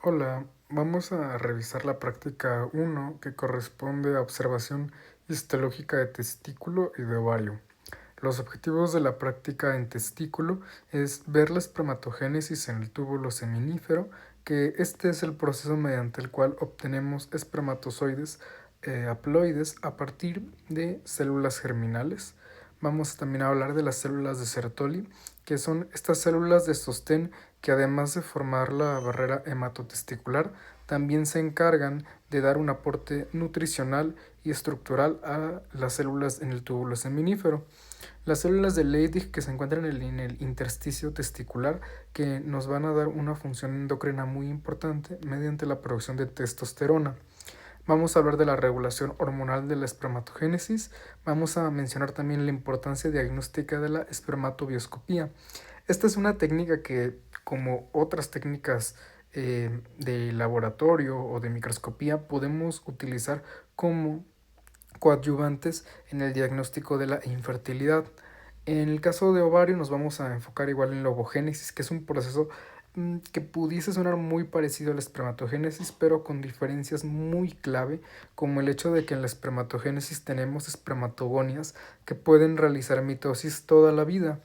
Hola, vamos a revisar la práctica uno que corresponde a observación histológica de testículo y de ovario. Los objetivos de la práctica en testículo es ver la espermatogénesis en el túbulo seminífero, que este es el proceso mediante el cual obtenemos espermatozoides haploides a partir de células germinales. Vamos también a hablar de las células de Sertoli, que son estas células de sostén que además de formar la barrera hematotesticular, también se encargan de dar un aporte nutricional y estructural a las células en el túbulo seminífero. Las células de Leydig que se encuentran en el intersticio testicular, que nos van a dar una función endocrina muy importante mediante la producción de testosterona. Vamos a hablar de la regulación hormonal de la espermatogénesis. Vamos a mencionar también la importancia diagnóstica de la espermatobioscopía. Esta es una técnica que, como otras técnicas de laboratorio o de microscopía, podemos utilizar como coadyuvantes en el diagnóstico de la infertilidad. En el caso de ovario nos vamos a enfocar igual en la ovogénesis, que es un proceso que pudiese sonar muy parecido a la espermatogénesis, pero con diferencias muy clave, como el hecho de que en la espermatogénesis tenemos espermatogonias que pueden realizar mitosis toda la vida.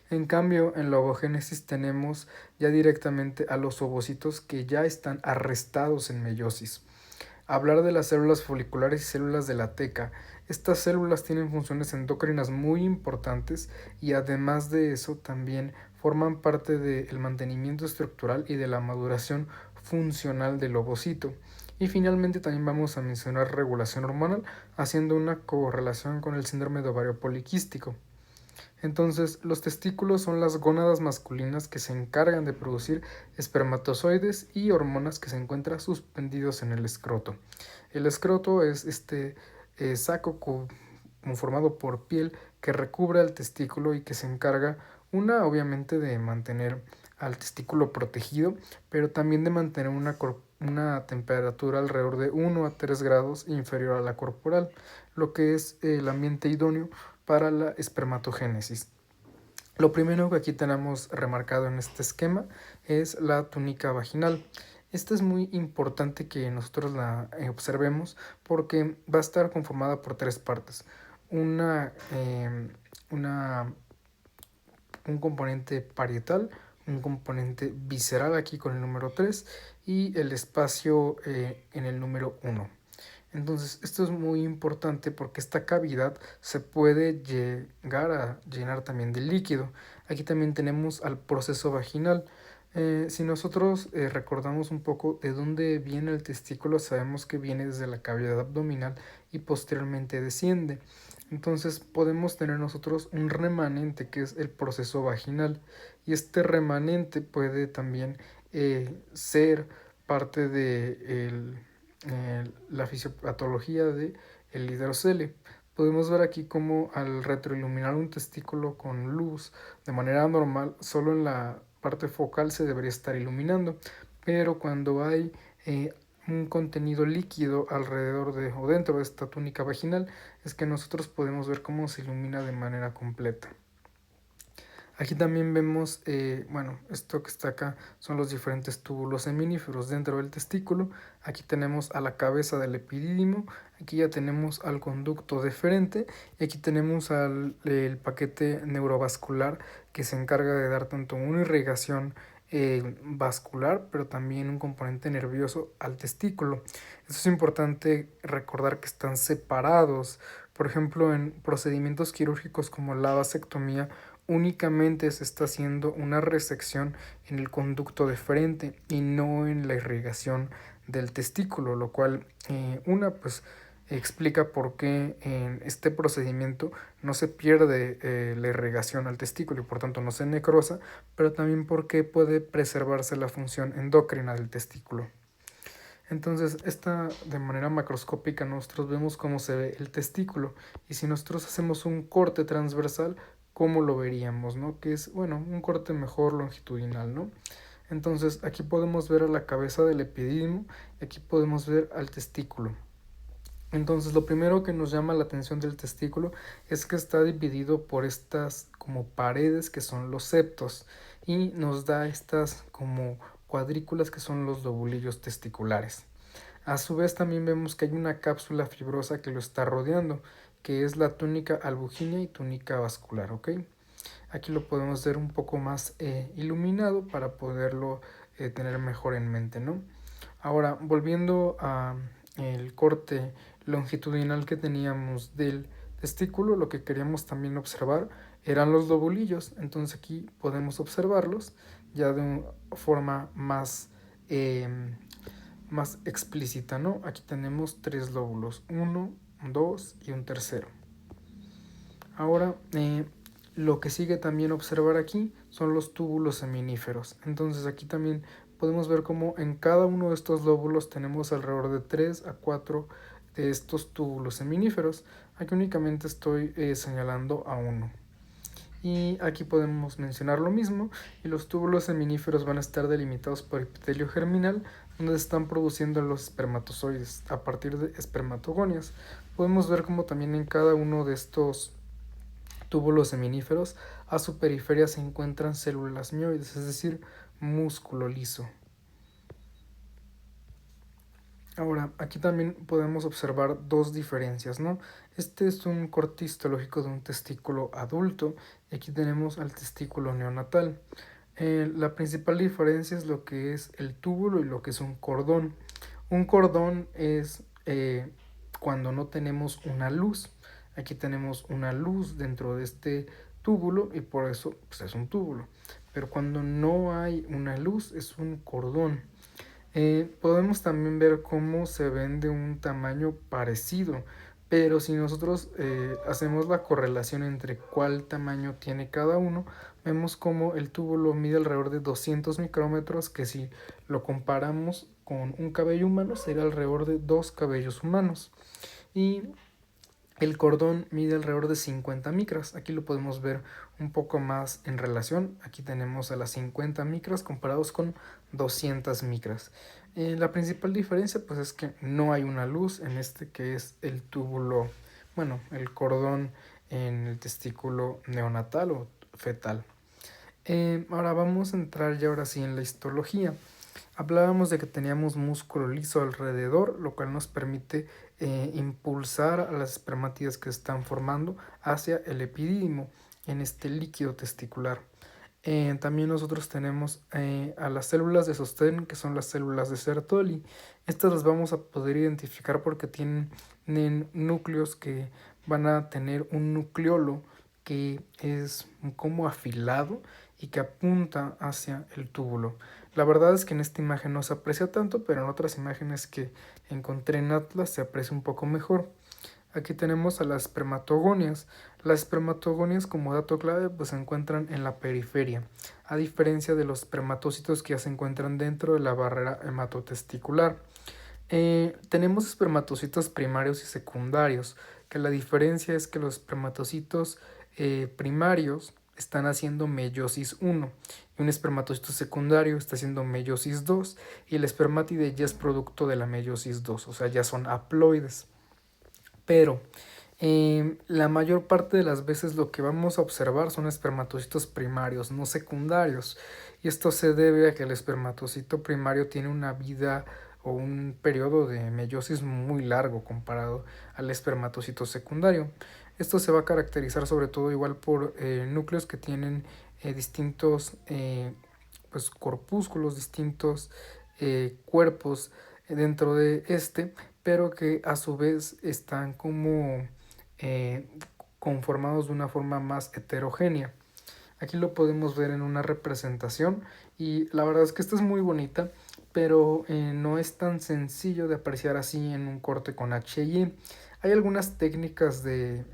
En cambio, en la ovogénesis tenemos ya directamente a los ovocitos que ya están arrestados en meiosis. Hablar de las células foliculares y células de la teca. Estas células tienen funciones endocrinas muy importantes y además de eso también forman parte del mantenimiento estructural y de la maduración funcional del ovocito. Y finalmente también vamos a mencionar regulación hormonal, haciendo una correlación con el síndrome de ovario poliquístico. Entonces, los testículos son las gónadas masculinas que se encargan de producir espermatozoides y hormonas que se encuentran suspendidos en el escroto. El escroto es este saco conformado por piel que recubre al testículo y que se encarga, una obviamente de mantener al testículo protegido, pero también de mantener una temperatura alrededor de 1 a 3 grados inferior a la corporal, lo que es el ambiente idóneo para la espermatogénesis. Lo primero que aquí tenemos remarcado en este esquema es la túnica vaginal. Esta es muy importante que nosotros la observemos porque va a estar conformada por tres partes. Una, eh, una, un componente parietal, un componente visceral aquí con el número 3 y el espacio en el número 1. Entonces, esto es muy importante porque esta cavidad se puede llegar a llenar también de líquido. Aquí también tenemos al proceso vaginal. Si nosotros recordamos un poco de dónde viene el testículo, sabemos que viene desde la cavidad abdominal y posteriormente desciende. Entonces podemos tener nosotros un remanente que es el proceso vaginal y este remanente puede también ser parte de la fisiopatología del hidrocele. Podemos ver aquí cómo al retroiluminar un testículo con luz de manera normal, solo en la parte focal se debería estar iluminando, pero cuando hay un contenido líquido alrededor de o dentro de esta túnica vaginal, es que nosotros podemos ver cómo se ilumina de manera completa. Aquí también vemos, esto que está acá son los diferentes túbulos seminíferos dentro del testículo. Aquí tenemos a la cabeza del epidídimo, aquí ya tenemos al conducto deferente y aquí tenemos el paquete neurovascular que se encarga de dar tanto una irrigación vascular, pero también un componente nervioso al testículo. Eso es importante recordar que están separados. Por ejemplo, en procedimientos quirúrgicos como la vasectomía, únicamente se está haciendo una resección en el conducto deferente y no en la irrigación del testículo, lo cual pues explica por qué en este procedimiento no se pierde la irrigación al testículo y por tanto no se necrosa, pero también por qué puede preservarse la función endocrina del testículo. Entonces, de manera macroscópica nosotros vemos cómo se ve el testículo y si nosotros hacemos un corte transversal, ¿cómo lo veríamos? ¿No? Que es, bueno, un corte mejor longitudinal, ¿no? Entonces, aquí podemos ver a la cabeza del epidídimo y aquí podemos ver al testículo. Entonces, lo primero que nos llama la atención del testículo es que está dividido por estas como paredes que son los septos y nos da estas como cuadrículas que son los lobulillos testiculares. A su vez también vemos que hay una cápsula fibrosa que lo está rodeando, que es la túnica albuginea y túnica vascular, ¿ok? Aquí lo podemos ver un poco más iluminado para poderlo tener mejor en mente, ¿no? Ahora, volviendo a el corte longitudinal que teníamos del testículo, lo que queríamos también observar eran los lobulillos. Entonces aquí podemos observarlos ya de una forma más explícita, ¿no? Aquí tenemos 3 lóbulos, 1, 2 y un tercero. Ahora, lo que sigue también observar aquí son los túbulos seminíferos. Entonces aquí también podemos ver cómo en cada uno de estos lóbulos tenemos alrededor de 3 a 4 de estos túbulos seminíferos. Aquí únicamente estoy señalando a uno. Y aquí podemos mencionar lo mismo, y los túbulos seminíferos van a estar delimitados por epitelio germinal, donde están produciendo los espermatozoides a partir de espermatogonias. Podemos ver como también en cada uno de estos túbulos seminíferos a su periferia se encuentran células mioides, es decir, músculo liso. Ahora, aquí también podemos observar dos diferencias, ¿no? Este es un corte histológico de un testículo adulto y aquí tenemos al testículo neonatal. La principal diferencia es lo que es el túbulo y lo que es un cordón. Un cordón es cuando no tenemos una luz. Aquí tenemos una luz dentro de este túbulo y por eso pues, es un túbulo. Pero cuando no hay una luz es un cordón. Podemos también ver cómo se ven de un tamaño parecido, pero si nosotros hacemos la correlación entre cuál tamaño tiene cada uno, vemos como el túbulo mide alrededor de 200 micrómetros, que si lo comparamos con un cabello humano sería alrededor de 2 cabellos humanos. Y el cordón mide alrededor de 50 micras. Aquí lo podemos ver un poco más en relación. Aquí tenemos a las 50 micras comparados con 200 micras. La principal diferencia pues es que no hay una luz en este que es el túbulo, bueno, el cordón en el testículo neonatal o fetal. Ahora vamos a entrar ya ahora sí en la histología. Hablábamos de que teníamos músculo liso alrededor, lo cual nos permite impulsar a las espermátidas que se están formando hacia el epidídimo en este líquido testicular. También nosotros tenemos a las células de sostén, que son las células de Sertoli. Estas las vamos a poder identificar porque tienen núcleos que van a tener un nucleolo que es como afilado y que apunta hacia el túbulo. La verdad es que en esta imagen no se aprecia tanto, pero en otras imágenes que encontré en Atlas se aprecia un poco mejor. Aquí tenemos a las espermatogonias. Las espermatogonias, como dato clave, pues se encuentran en la periferia, a diferencia de los espermatócitos que ya se encuentran dentro de la barrera hematotesticular. Tenemos espermatocitos primarios y secundarios, que la diferencia es que los espermatocitos primarios están haciendo meiosis 1 y un espermatocito secundario está haciendo meiosis 2 y el espermátide ya es producto de la meiosis 2, o sea, ya son haploides. Pero la mayor parte de las veces lo que vamos a observar son espermatocitos primarios, no secundarios. Y esto se debe a que el espermatocito primario tiene una vida o un periodo de meiosis muy largo comparado al espermatocito secundario. Esto se va a caracterizar sobre todo igual por núcleos que tienen distintos pues, corpúsculos, distintos cuerpos dentro de este, pero que a su vez están como conformados de una forma más heterogénea. Aquí lo podemos ver en una representación y la verdad es que esta es muy bonita, pero no es tan sencillo de apreciar así en un corte con HI. Hay algunas técnicas de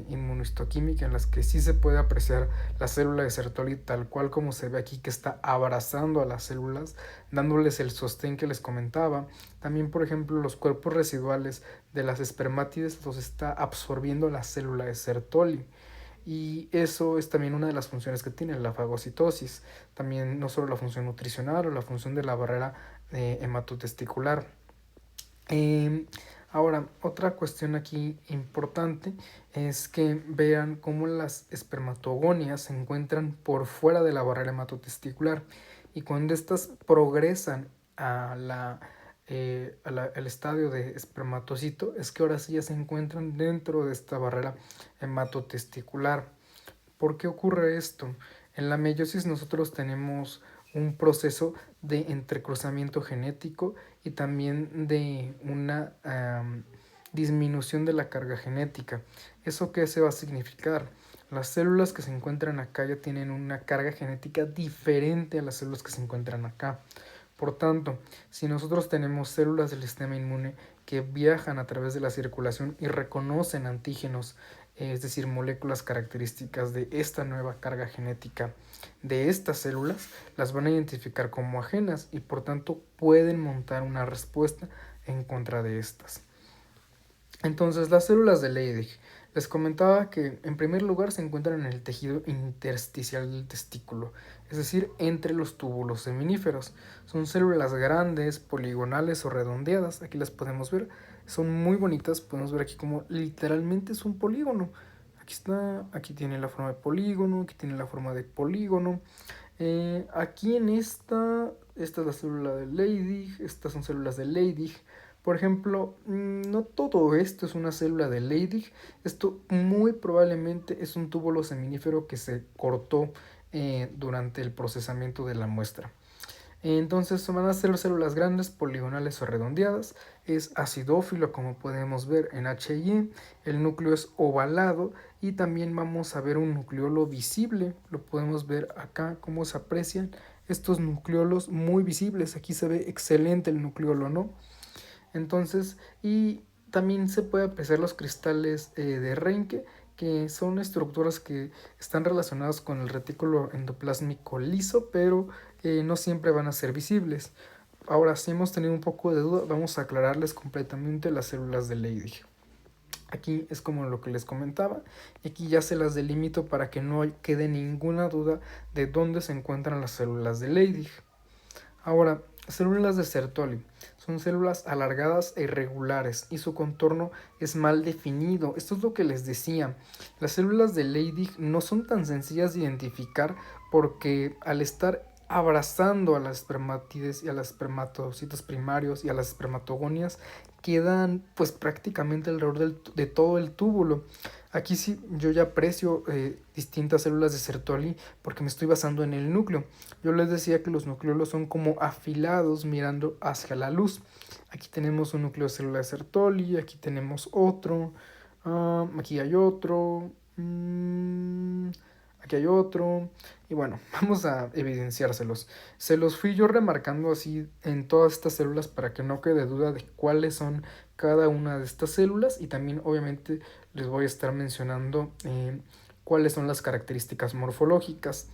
inmunohistoquímica en las que sí se puede apreciar la célula de Sertoli tal cual como se ve aquí, que está abrazando a las células, dándoles el sostén que les comentaba. También, por ejemplo, los cuerpos residuales de las espermátides los está absorbiendo la célula de Sertoli. Y eso es también una de las funciones que tiene la fagocitosis. También no solo la función nutricional o la función de la barrera hematotesticular. Ahora, otra cuestión aquí importante es que vean cómo las espermatogonias se encuentran por fuera de la barrera hematotesticular, y cuando éstas progresan al estadio de espermatocito, es que ahora sí ya se encuentran dentro de esta barrera hematotesticular. ¿Por qué ocurre esto? En la meiosis nosotros tenemos un proceso de entrecruzamiento genético y también de una disminución de la carga genética. ¿Eso qué se va a significar? Las células que se encuentran acá ya tienen una carga genética diferente a las células que se encuentran acá. Por tanto, si nosotros tenemos células del sistema inmune que viajan a través de la circulación y reconocen antígenos, es decir, moléculas características de esta nueva carga genética de estas células, las van a identificar como ajenas y por tanto pueden montar una respuesta en contra de estas. Entonces, las células de Leydig. Les comentaba que en primer lugar se encuentran en el tejido intersticial del testículo, es decir, entre los túbulos seminíferos. Son células grandes, poligonales o redondeadas, aquí las podemos ver, son muy bonitas, podemos ver aquí como literalmente es un polígono. Aquí está, aquí tiene la forma de polígono, aquí tiene la forma de polígono. Aquí en esta es la célula de Leydig, estas son células de Leydig. Por ejemplo, no todo esto es una célula de Leydig, esto muy probablemente es un túbulo seminífero que se cortó durante el procesamiento de la muestra. Entonces van a ser células grandes, poligonales o redondeadas. Es acidófilo, como podemos ver en HY. El núcleo es ovalado y también vamos a ver un nucleolo visible. Lo podemos ver acá, cómo se aprecian estos nucleolos muy visibles. Aquí se ve excelente el nucleolo, ¿no? Entonces, y también se puede apreciar los cristales de Reinke, que son estructuras que están relacionadas con el retículo endoplásmico liso, pero no siempre van a ser visibles. Ahora, si hemos tenido un poco de duda, vamos a aclararles completamente las células de Leydig. Aquí es como lo que les comentaba, y aquí ya se las delimito para que no quede ninguna duda de dónde se encuentran las células de Leydig. Ahora, células de Sertoli son células alargadas e irregulares y su contorno es mal definido. Esto es lo que les decía. Las células de Leydig no son tan sencillas de identificar porque al estar abrazando a las espermatides y a los espermatocitos primarios y a las espermatogonias quedan pues prácticamente alrededor de todo el túbulo. Aquí sí yo ya aprecio distintas células de Sertoli porque me estoy basando en el núcleo. Yo les decía que los nucleolos son como afilados mirando hacia la luz. Aquí tenemos un núcleo de célula de Sertoli, aquí tenemos otro, aquí hay otro, aquí hay otro, y bueno, vamos a evidenciárselos. Se los fui yo remarcando así en todas estas células para que no quede duda de cuáles son cada una de estas células y también obviamente les voy a estar mencionando cuáles son las características morfológicas.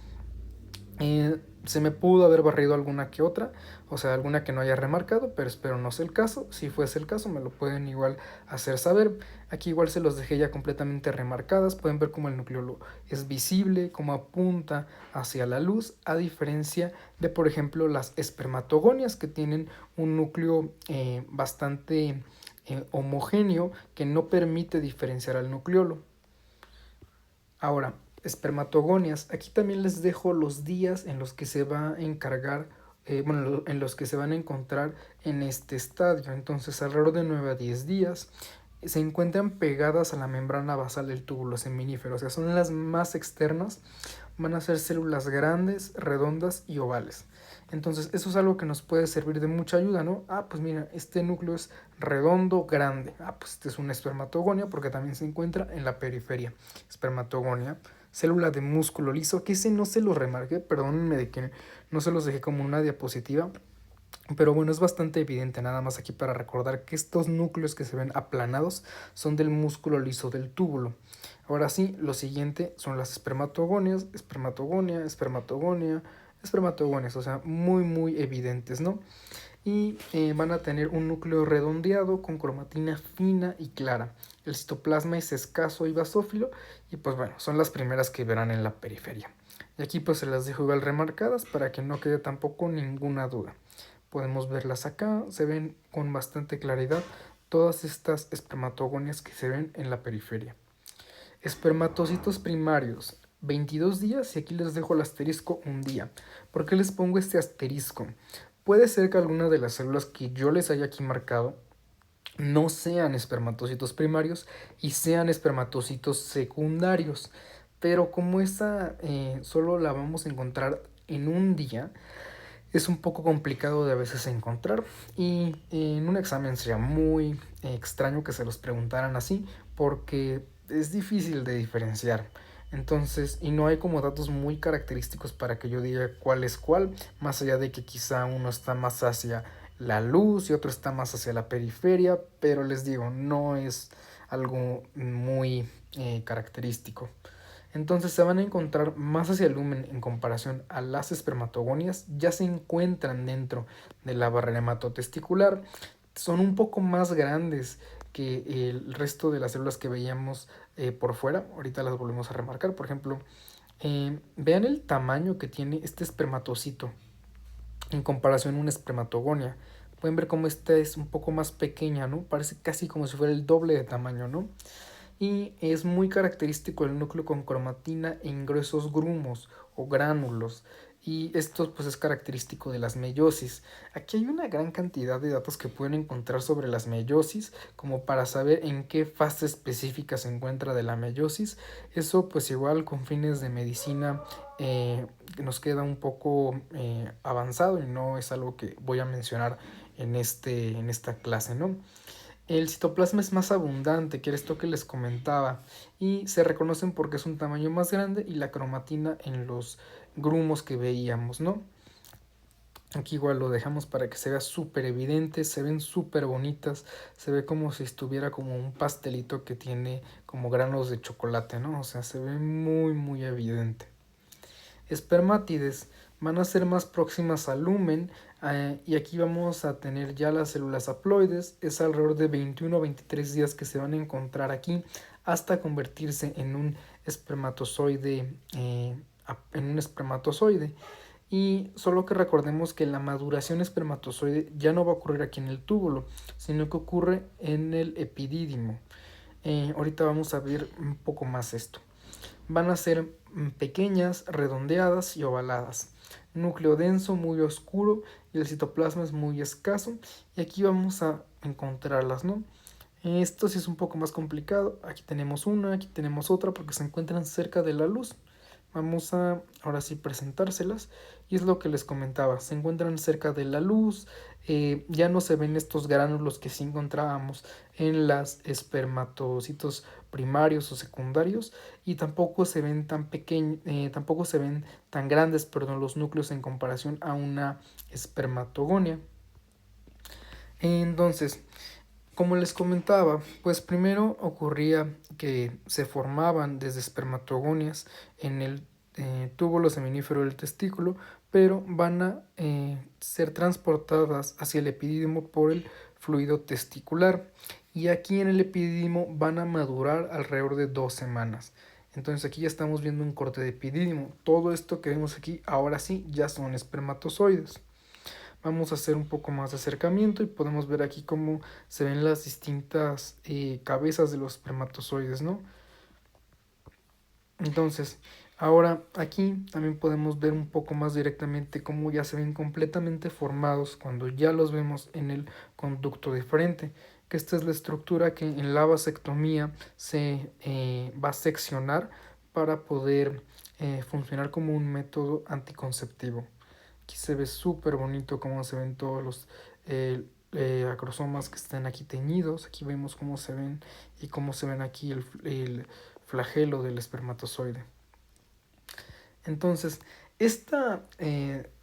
Se me pudo haber barrido alguna que otra, o sea, alguna que no haya remarcado, pero espero no sea el caso. Si fuese el caso, me lo pueden igual hacer saber. Aquí igual se los dejé ya completamente remarcadas. Pueden ver cómo el núcleo es visible, cómo apunta hacia la luz, a diferencia de, por ejemplo, las espermatogonias que tienen un núcleo bastante homogéneo que no permite diferenciar al nucleolo. Ahora, espermatogonias. Aquí también les dejo los días en los que se va a encargar, en los que se van a encontrar en este estadio. Entonces, alrededor de 9 a 10 días se encuentran pegadas a la membrana basal del túbulo seminífero. O sea, son las más externas. Van a ser células grandes, redondas y ovales. Entonces, eso es algo que nos puede servir de mucha ayuda, ¿no? Pues mira, este núcleo es redondo, grande. Pues este es una espermatogonia porque también se encuentra en la periferia. Espermatogonia, célula de músculo liso, que ese no se los remarqué, perdónenme de que no se los dejé como una diapositiva. Pero bueno, es bastante evidente nada más aquí para recordar que estos núcleos que se ven aplanados son del músculo liso del túbulo. Ahora sí, lo siguiente son las espermatogonias, espermatogonia, espermatogonia, espermatogonias, o sea, muy evidentes, ¿no? Y van a tener un núcleo redondeado con cromatina fina y clara. El citoplasma es escaso y basófilo y pues bueno, son las primeras que verán en la periferia. Y aquí pues se las dejo igual remarcadas para que no quede tampoco ninguna duda. Podemos verlas acá, se ven con bastante claridad todas estas espermatogonias que se ven en la periferia. Espermatocitos primarios. 22 días y aquí les dejo el asterisco un día. ¿Por qué les pongo este asterisco? Puede ser que alguna de las células que yo les haya aquí marcado no sean espermatocitos primarios y sean espermatocitos secundarios. Pero como esta solo la vamos a encontrar en un día, es un poco complicado de a veces encontrar y en un examen sería muy extraño que se los preguntaran así porque es difícil de diferenciar. Entonces, y no hay como datos muy característicos para que yo diga cuál es cuál, más allá de que quizá uno está más hacia la luz y otro está más hacia la periferia, pero les digo, no es algo muy característico. Entonces se van a encontrar más hacia el lumen en comparación a las espermatogonias, ya se encuentran dentro de la barrera hematotesticular, son un poco más grandes que el resto de las células que veíamos por fuera, ahorita las volvemos a remarcar, por ejemplo, vean el tamaño que tiene este espermatocito en comparación a una espermatogonia. Pueden ver cómo esta es un poco más pequeña, ¿no? Parece casi como si fuera el doble de tamaño, ¿no? Y es muy característico el núcleo con cromatina en gruesos grumos o gránulos. Y esto pues es característico de las meiosis. Aquí hay una gran cantidad de datos que pueden encontrar sobre las meiosis, como para saber en qué fase específica se encuentra de la meiosis. Eso pues igual con fines de medicina nos queda un poco avanzado y no es algo que voy a mencionar en esta clase, ¿no? El citoplasma es más abundante que esto que les comentaba y se reconocen porque es un tamaño más grande y la cromatina en los grumos que veíamos, ¿no? Aquí igual lo dejamos para que se vea súper evidente, se ven súper bonitas, se ve como si estuviera como un pastelito que tiene como granos de chocolate, ¿no? O sea, se ve muy evidente. Espermátides van a ser más próximas al lumen y aquí vamos a tener ya las células haploides, es alrededor de 21 o 23 días que se van a encontrar aquí hasta convertirse en un espermatozoide, y solo que recordemos que la maduración espermatozoide ya no va a ocurrir aquí en el túbulo, sino que ocurre en el epidídimo. Ahorita vamos a ver un poco más esto. Van a ser pequeñas, redondeadas y ovaladas. Núcleo denso, muy oscuro y el citoplasma es muy escaso. Y aquí vamos a encontrarlas, ¿no? Esto sí es un poco más complicado. Aquí tenemos una, aquí tenemos otra porque se encuentran cerca de la luz. Vamos a ahora sí presentárselas y es lo que les comentaba, se encuentran cerca de la luz, ya no se ven estos gránulos que sí encontrábamos en las espermatocitos primarios o secundarios y tampoco se ven tan pequeños, tampoco se ven tan grandes, perdón, los núcleos en comparación a una espermatogonia. Entonces, como les comentaba, pues primero ocurría que se formaban desde espermatogonias en el túbulo seminífero del testículo, pero van a ser transportadas hacia el epidídimo por el fluido testicular. Y aquí en el epidídimo van a madurar alrededor de 2 semanas. Entonces aquí ya estamos viendo un corte de epidídimo. Todo esto que vemos aquí ahora sí ya son espermatozoides. Vamos a hacer un poco más de acercamiento y podemos ver aquí cómo se ven las distintas cabezas de los espermatozoides, ¿no? Entonces, ahora aquí también podemos ver un poco más directamente cómo ya se ven completamente formados cuando ya los vemos en el conducto diferente, que esta es la estructura que en la vasectomía se va a seccionar para poder funcionar como un método anticonceptivo. Aquí se ve súper bonito cómo se ven todos los acrosomas que están aquí teñidos. Aquí vemos cómo se ven y cómo se ven aquí el flagelo del espermatozoide. Entonces, esta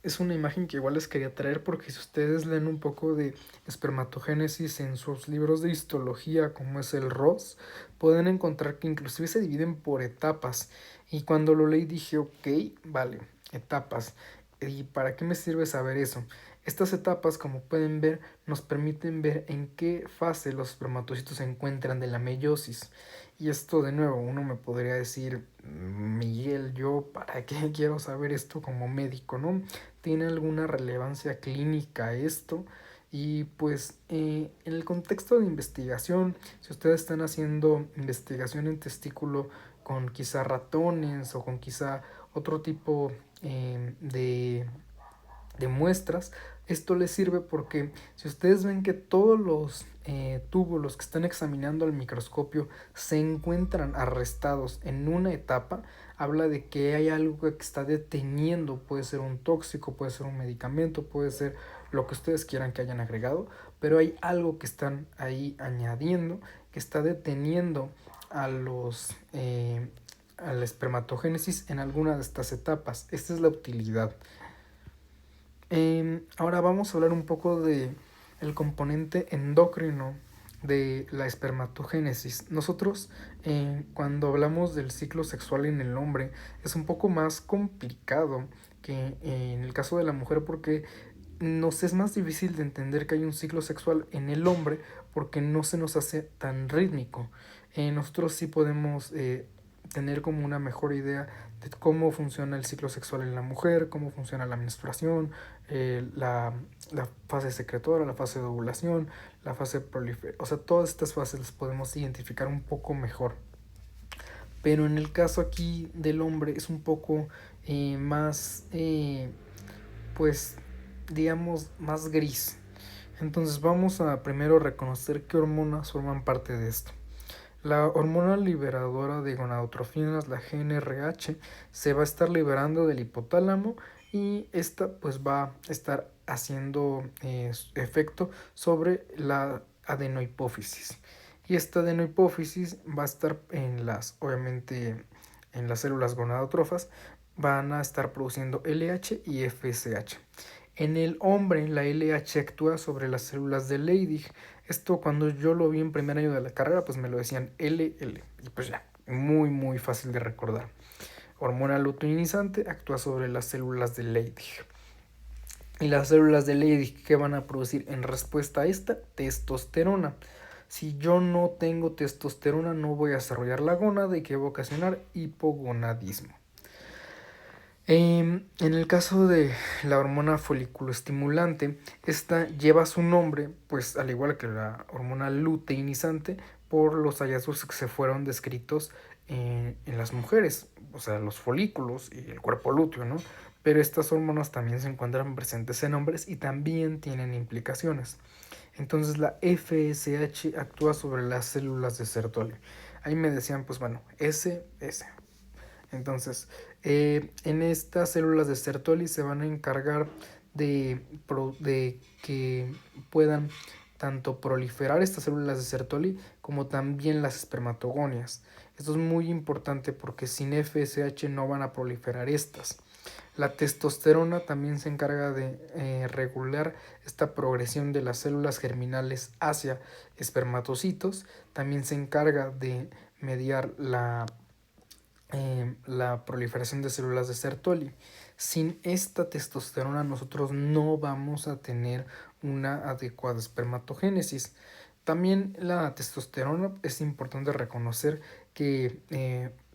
es una imagen que igual les quería traer porque si ustedes leen un poco de espermatogénesis en sus libros de histología, como es el Ross, pueden encontrar que inclusive se dividen por etapas. Y cuando lo leí dije, ok, vale, etapas. ¿Y para qué me sirve saber eso? Estas etapas, como pueden ver, nos permiten ver en qué fase los espermatocitos se encuentran de la meiosis. Y esto de nuevo, uno me podría decir, Miguel, yo para qué quiero saber esto como médico, ¿no? ¿Tiene alguna relevancia clínica esto? Y pues en el contexto de investigación, si ustedes están haciendo investigación en testículo con quizá ratones o con quizá otro tipo de muestras. Esto les sirve porque si ustedes ven que todos los túbulos que están examinando al microscopio se encuentran arrestados en una etapa, habla de que hay algo que está deteniendo, puede ser un tóxico, puede ser un medicamento, puede ser lo que ustedes quieran que hayan agregado, pero hay algo que están ahí añadiendo que está deteniendo a a la espermatogénesis en alguna de estas etapas. Esta es la utilidad. Ahora vamos a hablar un poco de el componente endocrino de la espermatogénesis. Nosotros, cuando hablamos del ciclo sexual en el hombre, es un poco más complicado que en el caso de la mujer, porque nos es más difícil de entender que hay un ciclo sexual en el hombre porque no se nos hace tan rítmico. Nosotros sí podemos tener como una mejor idea de cómo funciona el ciclo sexual en la mujer, cómo funciona la menstruación, la fase secretora, la fase de ovulación, la fase proliferación. O sea, todas estas fases las podemos identificar un poco mejor. Pero en el caso aquí del hombre es un poco más, pues, digamos, más gris. Entonces vamos a primero reconocer qué hormonas forman parte de esto. La hormona liberadora de gonadotrofinas, la GnRH, se va a estar liberando del hipotálamo y esta pues va a estar haciendo efecto sobre la adenohipófisis. Y esta adenohipófisis va a estar obviamente en las células gonadotrofas, van a estar produciendo LH y FSH. En el hombre, la LH actúa sobre las células de Leydig. Esto cuando yo lo vi en primer año de la carrera, pues me lo decían LL. Y pues ya, muy fácil de recordar. Hormona luteinizante actúa sobre las células de Leydig. Y las células de Leydig, ¿qué van a producir en respuesta a esta? Testosterona. Si yo no tengo testosterona, no voy a desarrollar la gónada y que va a ocasionar hipogonadismo. En el caso de la hormona foliculoestimulante, esta lleva su nombre, pues al igual que la hormona luteinizante, por los hallazgos que se fueron descritos en las mujeres, o sea, los folículos y el cuerpo lúteo, ¿no? Pero estas hormonas también se encuentran presentes en hombres y también tienen implicaciones. Entonces la FSH actúa sobre las células de Sertoli. Ahí me decían, pues bueno, S. Entonces, en estas células de Sertoli se van a encargar de que puedan tanto proliferar estas células de Sertoli como también las espermatogonias. Esto es muy importante porque sin FSH no van a proliferar estas. La testosterona también se encarga de regular esta progresión de las células germinales hacia espermatocitos. También se encarga de mediar la proliferación de células de Sertoli. Sin esta testosterona nosotros no vamos a tener una adecuada espermatogénesis. También la testosterona es importante reconocer que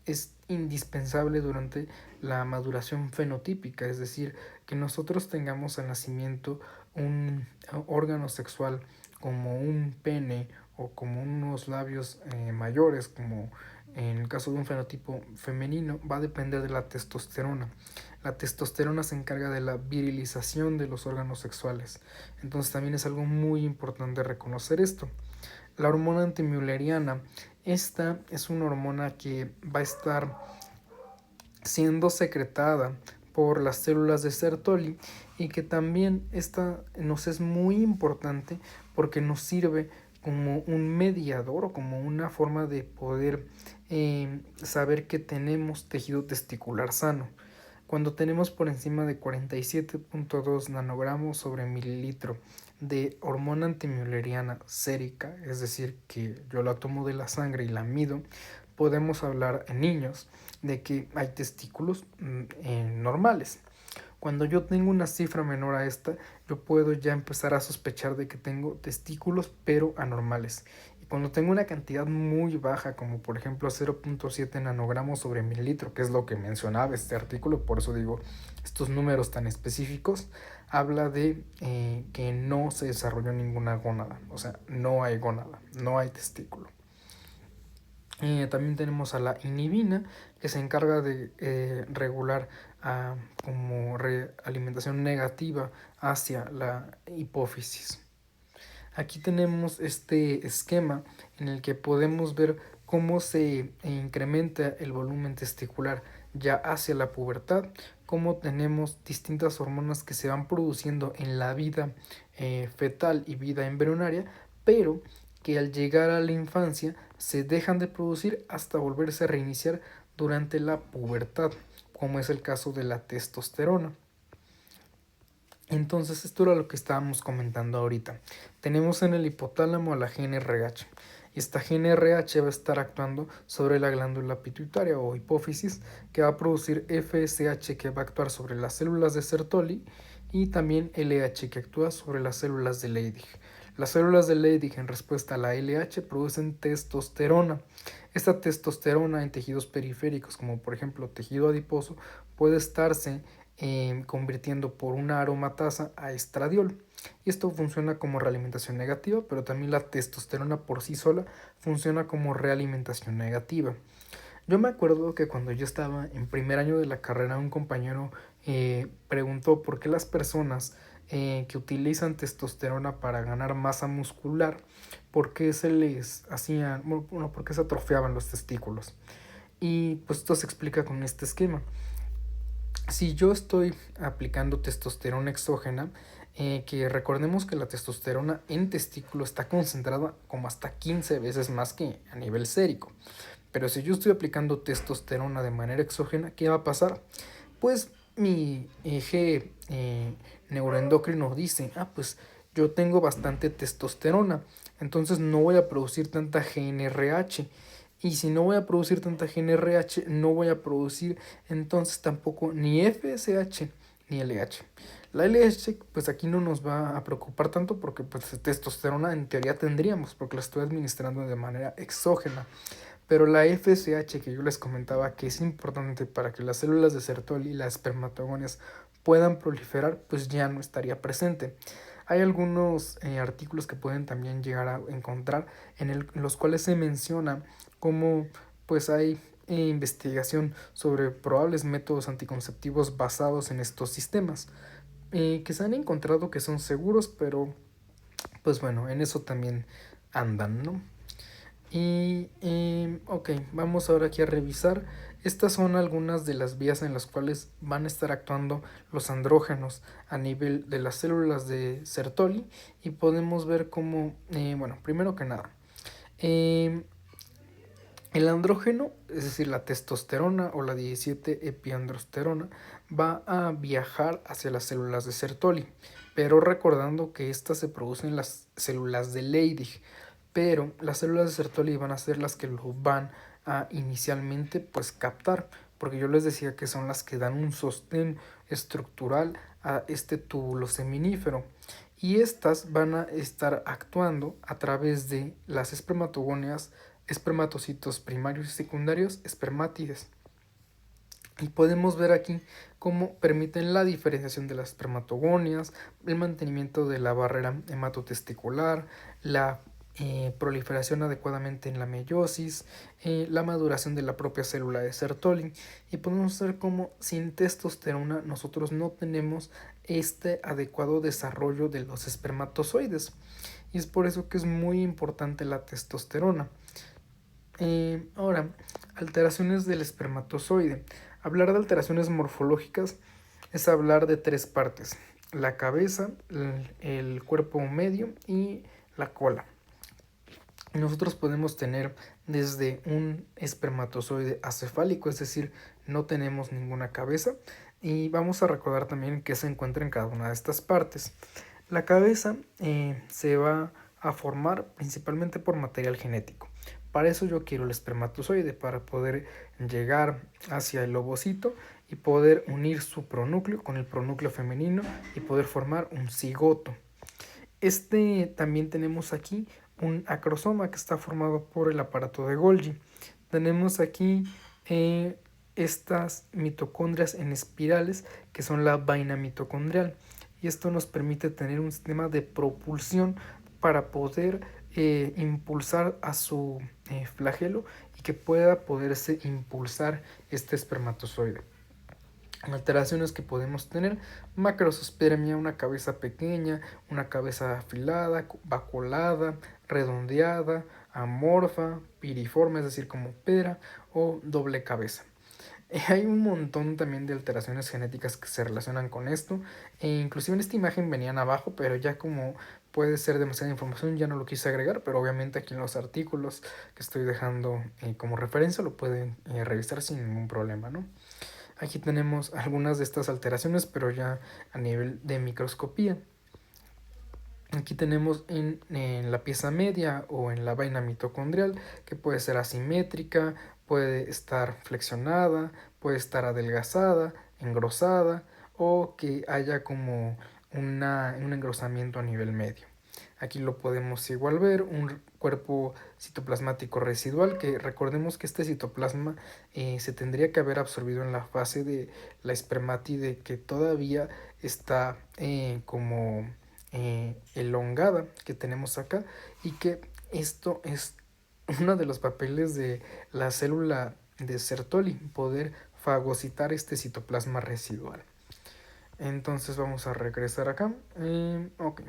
es indispensable durante la maduración fenotípica, es decir, que nosotros tengamos al nacimiento un órgano sexual como un pene o como unos labios mayores, como en el caso de un fenotipo femenino, va a depender de la testosterona. La testosterona se encarga de la virilización de los órganos sexuales. Entonces también es algo muy importante reconocer esto. La hormona antimülleriana, esta es una hormona que va a estar siendo secretada por las células de Sertoli y que también esta nos es muy importante porque nos sirve como un mediador o como una forma de poder saber que tenemos tejido testicular sano. Cuando tenemos por encima de 47.2 nanogramos sobre mililitro de hormona antimülleriana sérica, es decir, que yo la tomo de la sangre y la mido, podemos hablar en niños de que hay testículos normales. Cuando yo tengo una cifra menor a esta, yo puedo ya empezar a sospechar de que tengo testículos pero anormales. Y cuando tengo una cantidad muy baja, como por ejemplo 0.7 nanogramos sobre mililitro, que es lo que mencionaba este artículo, por eso digo estos números tan específicos, habla de que no se desarrolló ninguna gónada, o sea, no hay gónada, no hay testículo. También tenemos a la inhibina, que se encarga de regular como alimentación negativa hacia la hipófisis. Aquí tenemos este esquema en el que podemos ver cómo se incrementa el volumen testicular ya hacia la pubertad, cómo tenemos distintas hormonas que se van produciendo en la vida fetal y vida embrionaria, pero que al llegar a la infancia se dejan de producir hasta volverse a reiniciar durante la pubertad, como es el caso de la testosterona. Entonces, esto era lo que estábamos comentando ahorita. Tenemos en el hipotálamo a la GnRH. Esta GnRH va a estar actuando sobre la glándula pituitaria o hipófisis, que va a producir FSH, que va a actuar sobre las células de Sertoli, y también LH, que actúa sobre las células de Leydig. Las células de Leydig, en respuesta a la LH, producen testosterona. Esta testosterona en tejidos periféricos, como por ejemplo tejido adiposo, puede estarse convirtiendo por una aromatasa a estradiol. Y esto funciona como realimentación negativa, pero también la testosterona por sí sola funciona como realimentación negativa. Yo me acuerdo que cuando yo estaba en primer año de la carrera, un compañero preguntó por qué las personas que utilizan testosterona para ganar masa muscular, por qué se les hacían, bueno, por qué se atrofiaban los testículos. Y pues esto se explica con este esquema. Si yo estoy aplicando testosterona exógena, que recordemos que la testosterona en testículo está concentrada como hasta 15 veces más que a nivel sérico. Pero si yo estoy aplicando testosterona de manera exógena, ¿qué va a pasar? Pues mi eje neuroendocrino dice, pues yo tengo bastante testosterona, entonces no voy a producir tanta GnRH. Y si no voy a producir tanta GnRH, no voy a producir entonces tampoco ni FSH ni LH. La LH pues aquí no nos va a preocupar tanto porque pues testosterona en teoría tendríamos porque la estoy administrando de manera exógena. Pero la FSH que yo les comentaba que es importante para que las células de Sertoli y las espermatogonias puedan proliferar, pues ya no estaría presente. Hay algunos artículos que pueden también llegar a encontrar en los cuales se menciona cómo pues hay investigación sobre probables métodos anticonceptivos basados en estos sistemas, que se han encontrado que son seguros, pero pues bueno, en eso también andan, ¿no? Y ok, vamos ahora aquí a revisar. Estas son algunas de las vías en las cuales van a estar actuando los andrógenos a nivel de las células de Sertoli y podemos ver cómo, bueno, primero que nada, eh, el andrógeno, es decir, la testosterona o la 17-epiandrosterona, va a viajar hacia las células de Sertoli, pero recordando que estas se producen en las células de Leydig, pero las células de Sertoli van a ser las que lo van a inicialmente pues captar, porque yo les decía que son las que dan un sostén estructural a este túbulo seminífero. Y estas van a estar actuando a través de las espermatogonias, espermatocitos primarios y secundarios, espermátides. Y podemos ver aquí cómo permiten la diferenciación de las espermatogonias, el mantenimiento de la barrera hematotesticular, la proliferación adecuadamente en la meiosis, la maduración de la propia célula de Sertoli. Y podemos ver cómo sin testosterona nosotros no tenemos este adecuado desarrollo de los espermatozoides. Y es por eso que es muy importante la testosterona. Ahora, alteraciones del espermatozoide. Hablar de alteraciones morfológicas es hablar de tres partes: la cabeza, el cuerpo medio y la cola. Nosotros podemos tener desde un espermatozoide acefálico, es decir, no tenemos ninguna cabeza, y vamos a recordar también que se encuentra en cada una de estas partes. La cabeza se va a formar principalmente por material genético. Para eso yo quiero el espermatozoide, para poder llegar hacia el ovocito y poder unir su pronúcleo con el pronúcleo femenino y poder formar un cigoto. También tenemos aquí un acrosoma que está formado por el aparato de Golgi. Tenemos aquí estas mitocondrias en espirales que son la vaina mitocondrial, y esto nos permite tener un sistema de propulsión para poder impulsar a su flagelo y que pueda poderse impulsar este espermatozoide. Alteraciones que podemos tener: macrospermia, una cabeza pequeña, una cabeza afilada, baculada, redondeada, amorfa, piriforme, es decir, como pera, o doble cabeza. Hay un montón también de alteraciones genéticas que se relacionan con esto. Inclusive en esta imagen venían abajo, pero ya como puede ser demasiada información ya no lo quise agregar, pero obviamente aquí en los artículos que estoy dejando como referencia lo pueden revisar sin ningún problema, ¿no? Aquí tenemos algunas de estas alteraciones, pero ya a nivel de microscopía. Aquí tenemos en la pieza media o en la vaina mitocondrial, que puede ser asimétrica, puede estar flexionada, puede estar adelgazada, engrosada, o que haya como un engrosamiento a nivel medio. Aquí lo podemos igual ver, un cuerpo citoplasmático residual, que recordemos que este citoplasma se tendría que haber absorbido en la fase de la espermátide, que todavía está como elongada, que tenemos acá, y que esto es uno de los papeles de la célula de Sertoli, poder fagocitar este citoplasma residual. Entonces vamos a regresar acá. Ok,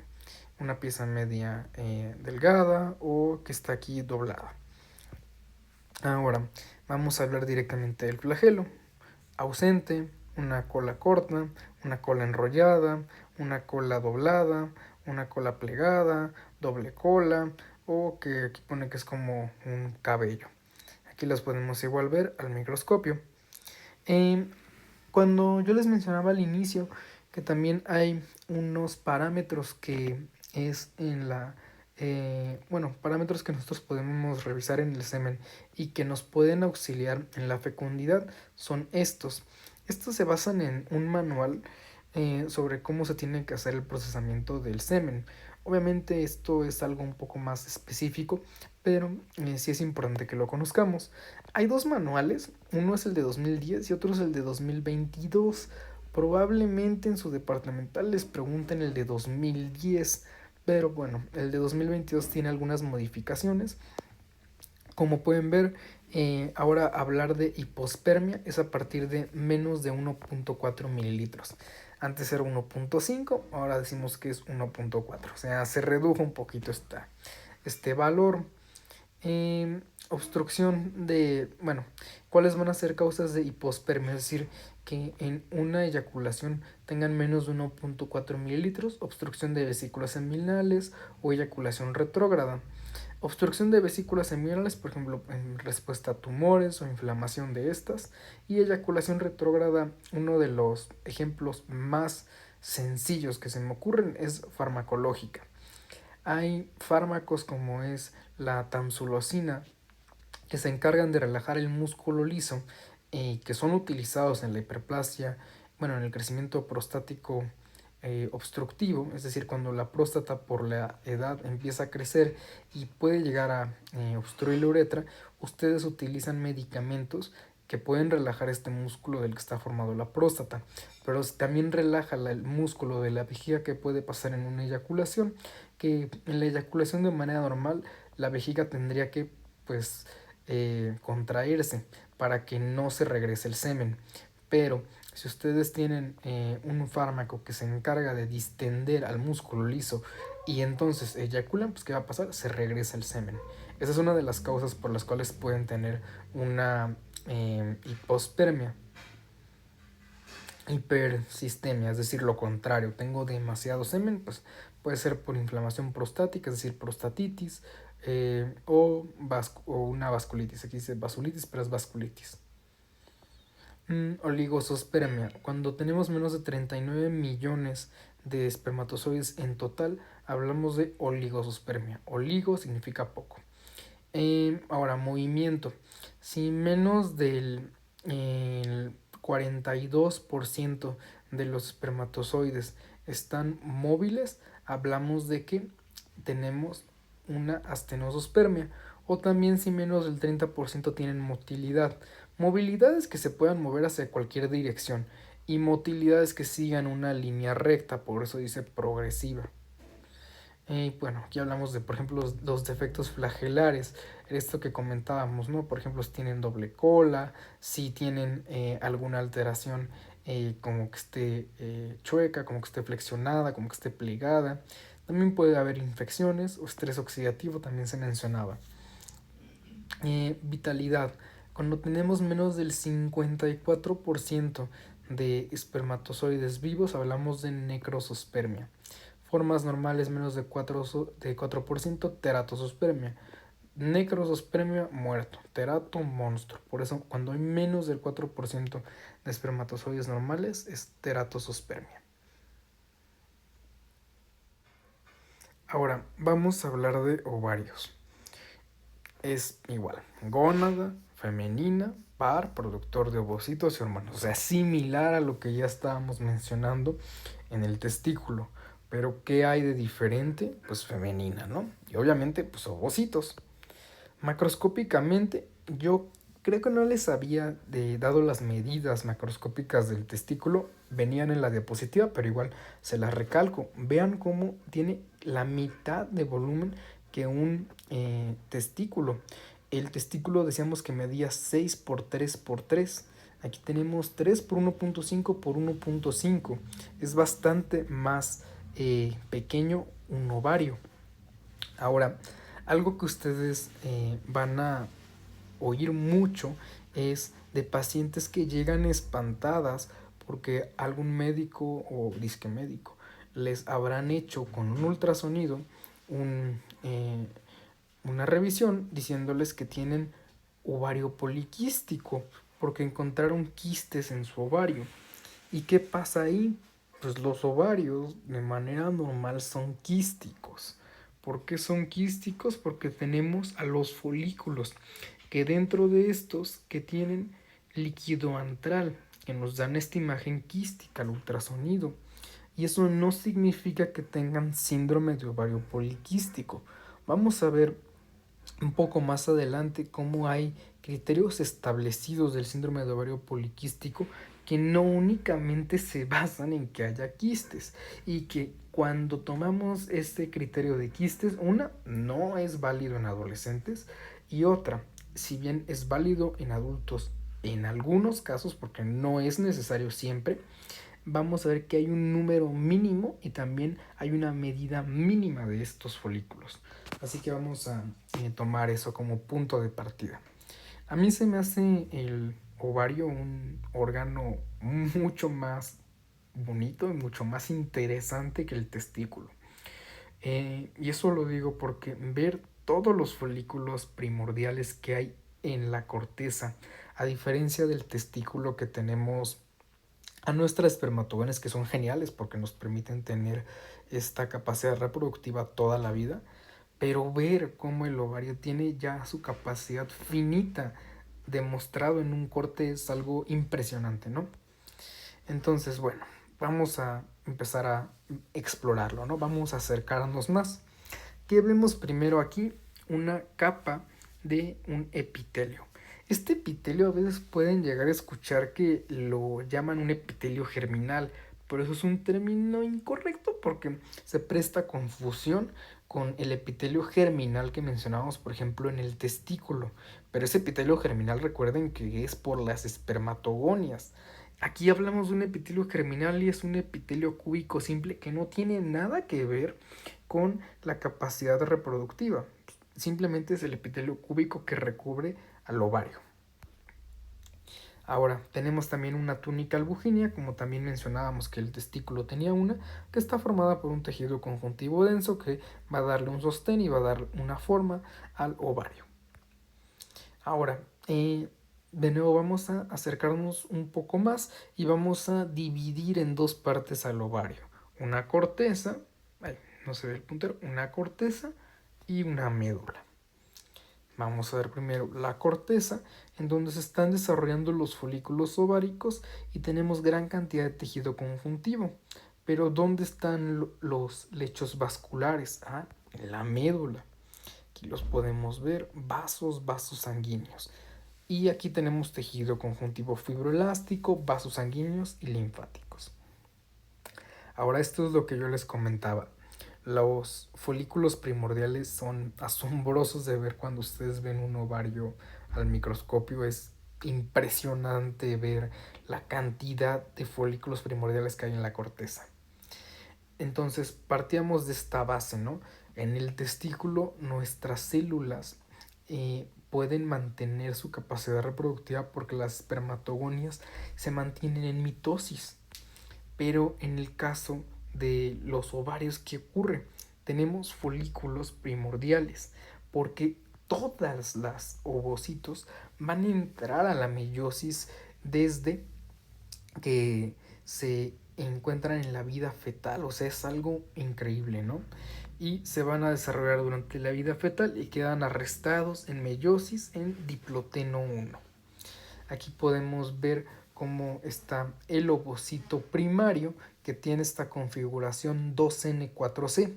una pieza media delgada o que está aquí doblada. Ahora vamos a hablar directamente del flagelo. Ausente, una cola corta, una cola enrollada, una cola doblada, una cola plegada, doble cola, o que aquí pone que es como un cabello. Aquí las podemos igual ver al microscopio. Cuando yo les mencionaba al inicio que también hay unos parámetros que es en la parámetros que nosotros podemos revisar en el semen y que nos pueden auxiliar en la fecundidad, son estos. Estos se basan en un manual sobre cómo se tiene que hacer el procesamiento del semen. Obviamente esto es algo un poco más específico, pero sí es importante que lo conozcamos. Hay dos manuales, uno es el de 2010 y otro es el de 2022. Probablemente en su departamental les pregunten el de 2010, pero bueno, el de 2022 tiene algunas modificaciones. Como pueden ver, ahora hablar de hipospermia es a partir de menos de 1.4 mililitros. Antes era 1.5, ahora decimos que es 1.4. O sea, se redujo un poquito este valor. Obstrucción de, ¿cuáles van a ser causas de hipospermia? Es decir, que en una eyaculación tengan menos de 1.4 mililitros, obstrucción de vesículas seminales o eyaculación retrógrada. Obstrucción de vesículas seminales, por ejemplo, en respuesta a tumores o inflamación de estas. Y eyaculación retrógrada, uno de los ejemplos más sencillos que se me ocurren es farmacológica. Hay fármacos como es la tamsulosina que se encargan de relajar el músculo liso y que son utilizados en la hiperplasia, en el crecimiento prostático obstructivo, es decir, cuando la próstata por la edad empieza a crecer y puede llegar a obstruir la uretra, ustedes utilizan medicamentos que pueden relajar este músculo del que está formado la próstata, pero también relaja el músculo de la vejiga, que puede pasar en una eyaculación, que en la eyaculación de manera normal la vejiga tendría que contraerse para que no se regrese el semen, pero si ustedes tienen un fármaco que se encarga de distender al músculo liso y entonces eyaculan, pues ¿qué va a pasar? Se regresa el semen. Esa es una de las causas por las cuales pueden tener una hipospermia. Hipersistemia, es decir, lo contrario, tengo demasiado semen, pues puede ser por inflamación prostática, es decir, prostatitis, o una vasculitis. Aquí dice vasulitis, pero es vasculitis. Oligospermia. Cuando tenemos menos de 39 millones de espermatozoides en total, hablamos de oligospermia. Oligo significa poco. Ahora, movimiento. Si menos del 42% de los espermatozoides están móviles, hablamos de que tenemos una astenospermia. O también si menos del 30% tienen motilidad. Movilidades que se puedan mover hacia cualquier dirección y motilidades que sigan una línea recta, por eso dice progresiva. Bueno, aquí hablamos de, por ejemplo, los defectos flagelares, esto que comentábamos, ¿no? Por ejemplo, si tienen doble cola, si tienen alguna alteración como que esté chueca, como que esté flexionada, como que esté plegada. También puede haber infecciones o estrés oxidativo, también se mencionaba. Vitalidad. Cuando tenemos menos del 54% de espermatozoides vivos, hablamos de necrosospermia. Formas normales menos de 4% teratosospermia. Necrosospermia, muerto. Terato, monstruo. Por eso, cuando hay menos del 4% de espermatozoides normales, es teratosospermia. Ahora, vamos a hablar de ovarios. Es igual. Gónada, femenina, par, productor de ovocitos y hormonas. O sea, similar a lo que ya estábamos mencionando en el testículo. Pero ¿qué hay de diferente? Pues femenina, ¿no? Y obviamente, pues ovocitos. Macroscópicamente, yo creo que no les había dado las medidas macroscópicas del testículo. Venían en la diapositiva, pero igual se las recalco. Vean cómo tiene la mitad de volumen que un testículo. El testículo decíamos que medía 6 por 3 por 3. Aquí tenemos 3 por 1.5 por 1.5. Es bastante más pequeño un ovario. Ahora, algo que ustedes van a oír mucho es de pacientes que llegan espantadas porque algún médico o disque médico les habrán hecho con un ultrasonido un, una revisión diciéndoles que tienen ovario poliquístico porque encontraron quistes en su ovario. ¿Y qué pasa ahí? Pues los ovarios de manera normal son quísticos. ¿Por qué son quísticos? Porque tenemos a los folículos, que dentro de estos que tienen líquido antral, que nos dan esta imagen quística al ultrasonido. Y eso no significa que tengan síndrome de ovario poliquístico. Vamos a ver un poco más adelante cómo hay criterios establecidos del síndrome de ovario poliquístico que no únicamente se basan en que haya quistes y que cuando tomamos este criterio de quistes, una, no es válido en adolescentes y otra, si bien es válido en adultos en algunos casos, porque no es necesario siempre, vamos a ver que hay un número mínimo y también hay una medida mínima de estos folículos. Así que vamos a tomar eso como punto de partida. A mí se me hace el ovario un órgano mucho más bonito y mucho más interesante que el testículo. Y eso lo digo porque ver todos los folículos primordiales que hay en la corteza, a diferencia del testículo que tenemos a nuestras espermatogenes, que son geniales porque nos permiten tener esta capacidad reproductiva toda la vida, pero ver cómo el ovario tiene ya su capacidad finita demostrado en un corte es algo impresionante, ¿no? Entonces, bueno, vamos a empezar a explorarlo, ¿no? Vamos a acercarnos más. ¿Qué vemos primero aquí? Una capa de un epitelio. Este epitelio a veces pueden llegar a escuchar que lo llaman un epitelio germinal, pero eso es un término incorrecto porque se presta confusión con el epitelio germinal que mencionábamos, por ejemplo, en el testículo. Pero ese epitelio germinal, recuerden que es por las espermatogonias. Aquí hablamos de un epitelio germinal y es un epitelio cúbico simple que no tiene nada que ver con la capacidad reproductiva. Simplemente es el epitelio cúbico que recubre al ovario. Ahora, tenemos también una túnica albuginea, como también mencionábamos que el testículo tenía una, que está formada por un tejido conjuntivo denso que va a darle un sostén y va a dar una forma al ovario. Ahora, de nuevo vamos a acercarnos un poco más y vamos a dividir en dos partes al ovario. Una corteza, no se ve el puntero, una corteza y una médula. Vamos a ver primero la corteza, en donde se están desarrollando los folículos ováricos y tenemos gran cantidad de tejido conjuntivo. Pero ¿dónde están los lechos vasculares? En la médula. Aquí los podemos ver, vasos sanguíneos. Y aquí tenemos tejido conjuntivo fibroelástico, vasos sanguíneos y linfáticos. Ahora esto es lo que yo les comentaba. Los folículos primordiales son asombrosos de ver cuando ustedes ven un ovario al microscopio. Es impresionante ver la cantidad de folículos primordiales que hay en la corteza. Entonces partíamos de esta base, ¿no? En el testículo nuestras células pueden mantener su capacidad reproductiva porque las espermatogonias se mantienen en mitosis. Pero en el caso de los ovarios, ¿qué ocurre? Tenemos folículos primordiales porque todas las ovocitos van a entrar a la meiosis desde que se encuentran en la vida fetal. O sea, es algo increíble, ¿no? Y se van a desarrollar durante la vida fetal y quedan arrestados en meiosis en diploteno 1. Aquí podemos ver cómo está el ovocito primario que tiene esta configuración 2N4C.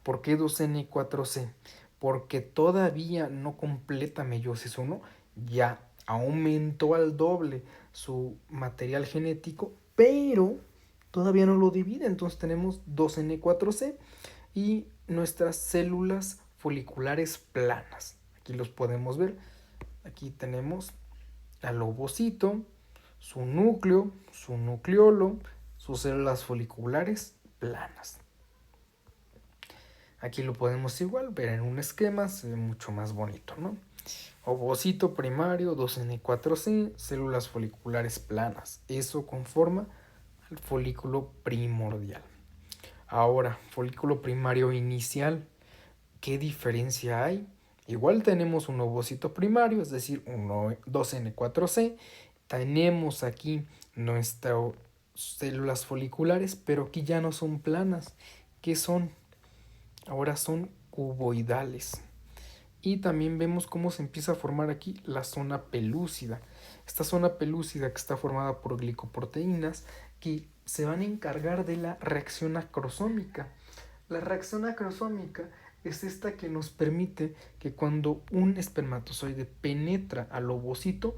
¿Por qué 2N4C? Porque todavía no completa meiosis 1, ya aumentó al doble su material genético, pero todavía no lo divide. Entonces tenemos 2N4C y nuestras células foliculares planas. Aquí los podemos ver. Aquí tenemos al ovocito, su núcleo, su nucleolo, sus células foliculares planas. Aquí lo podemos igual ver en un esquema, se ve mucho más bonito, ¿no? Ovocito primario, 2N4C, células foliculares planas. Eso conforma al folículo primordial. Ahora, folículo primario inicial. ¿Qué diferencia hay? Igual tenemos un ovocito primario, es decir, un 2N4C. Tenemos aquí nuestras células foliculares, pero aquí ya no son planas. ¿Qué son? Ahora son cuboidales. Y también vemos cómo se empieza a formar aquí la zona pelúcida. Esta zona pelúcida que está formada por glicoproteínas que se van a encargar de la reacción acrosómica. La reacción acrosómica es esta que nos permite que cuando un espermatozoide penetra al ovocito,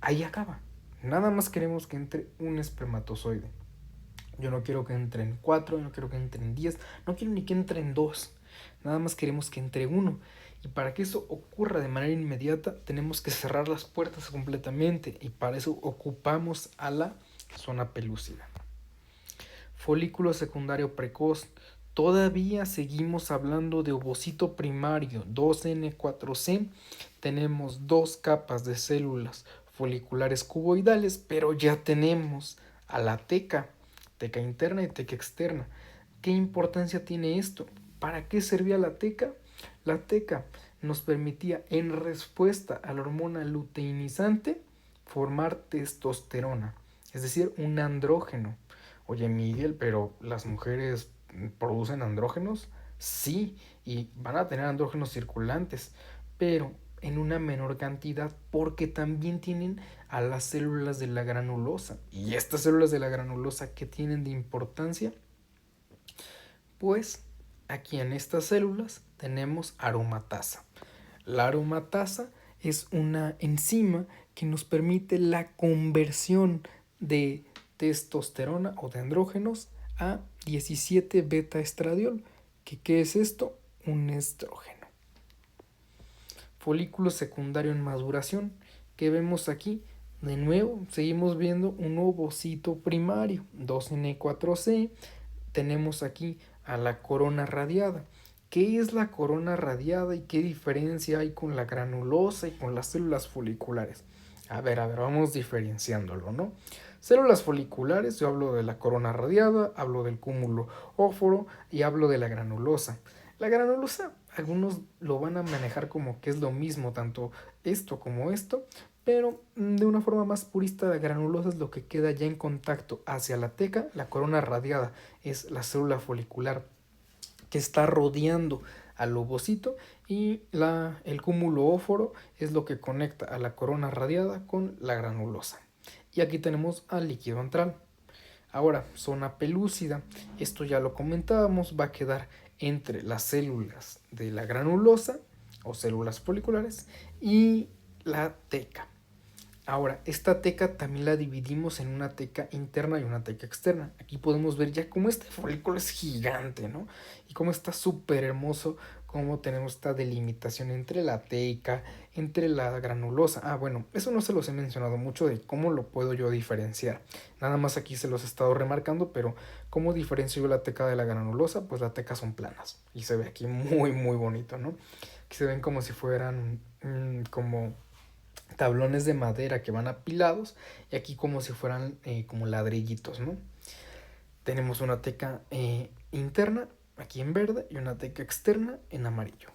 ahí acaba. Nada más queremos que entre un espermatozoide. Yo no quiero que entren 4, no quiero que entren 10, no quiero ni que entren 2. Nada más queremos que entre uno. Y para que eso ocurra de manera inmediata, tenemos que cerrar las puertas completamente. Y para eso ocupamos a la zona pelúcida. Folículo secundario precoz. Todavía seguimos hablando de ovocito primario 2N4C. Tenemos dos capas de células foliculares cuboidales, pero ya tenemos a la teca interna y teca externa. ¿Qué importancia tiene esto? ¿Para qué servía la teca? La teca nos permitía, en respuesta a la hormona luteinizante, formar testosterona, es decir, un andrógeno. Oye, Miguel, pero las mujeres producen andrógenos. Sí, y van a tener andrógenos circulantes, pero en una menor cantidad porque también tienen a las células de la granulosa. ¿Y estas células de la granulosa qué tienen de importancia? Pues aquí en estas células tenemos aromatasa. La aromatasa es una enzima que nos permite la conversión de testosterona o de andrógenos a 17 beta estradiol. ¿Qué es esto? Un estrógeno. Folículo secundario en maduración. ¿Qué vemos aquí? De nuevo, seguimos viendo un ovocito primario, 2N4C. Tenemos aquí a la corona radiada. ¿Qué es la corona radiada y qué diferencia hay con la granulosa y con las células foliculares? A ver, vamos diferenciándolo, ¿no? Células foliculares, yo hablo de la corona radiada, hablo del cúmulo óforo y hablo de la granulosa. La granulosa, algunos lo van a manejar como que es lo mismo, tanto esto como esto, pero de una forma más purista, la granulosa es lo que queda ya en contacto hacia la teca. La corona radiada es la célula folicular que está rodeando al ovocito y el cúmulo óforo es lo que conecta a la corona radiada con la granulosa. Y aquí tenemos al líquido antral. Ahora, zona pelúcida, esto ya lo comentábamos, va a quedar entre las células de la granulosa o células foliculares y la teca. Ahora, esta teca también la dividimos en una teca interna y una teca externa. Aquí podemos ver ya cómo este folículo es gigante, ¿no? Y cómo está súper hermoso, cómo tenemos esta delimitación entre la teca, entre la granulosa. Ah, bueno, eso no se los he mencionado mucho de cómo lo puedo yo diferenciar. Nada más aquí se los he estado remarcando, pero ¿cómo diferencio yo la teca de la granulosa? Pues la teca son planas y se ve aquí muy, muy bonito, ¿no? Aquí se ven como si fueran como tablones de madera que van apilados y aquí como si fueran como ladrillitos, ¿no? Tenemos una teca interna aquí en verde y una teca externa en amarillo.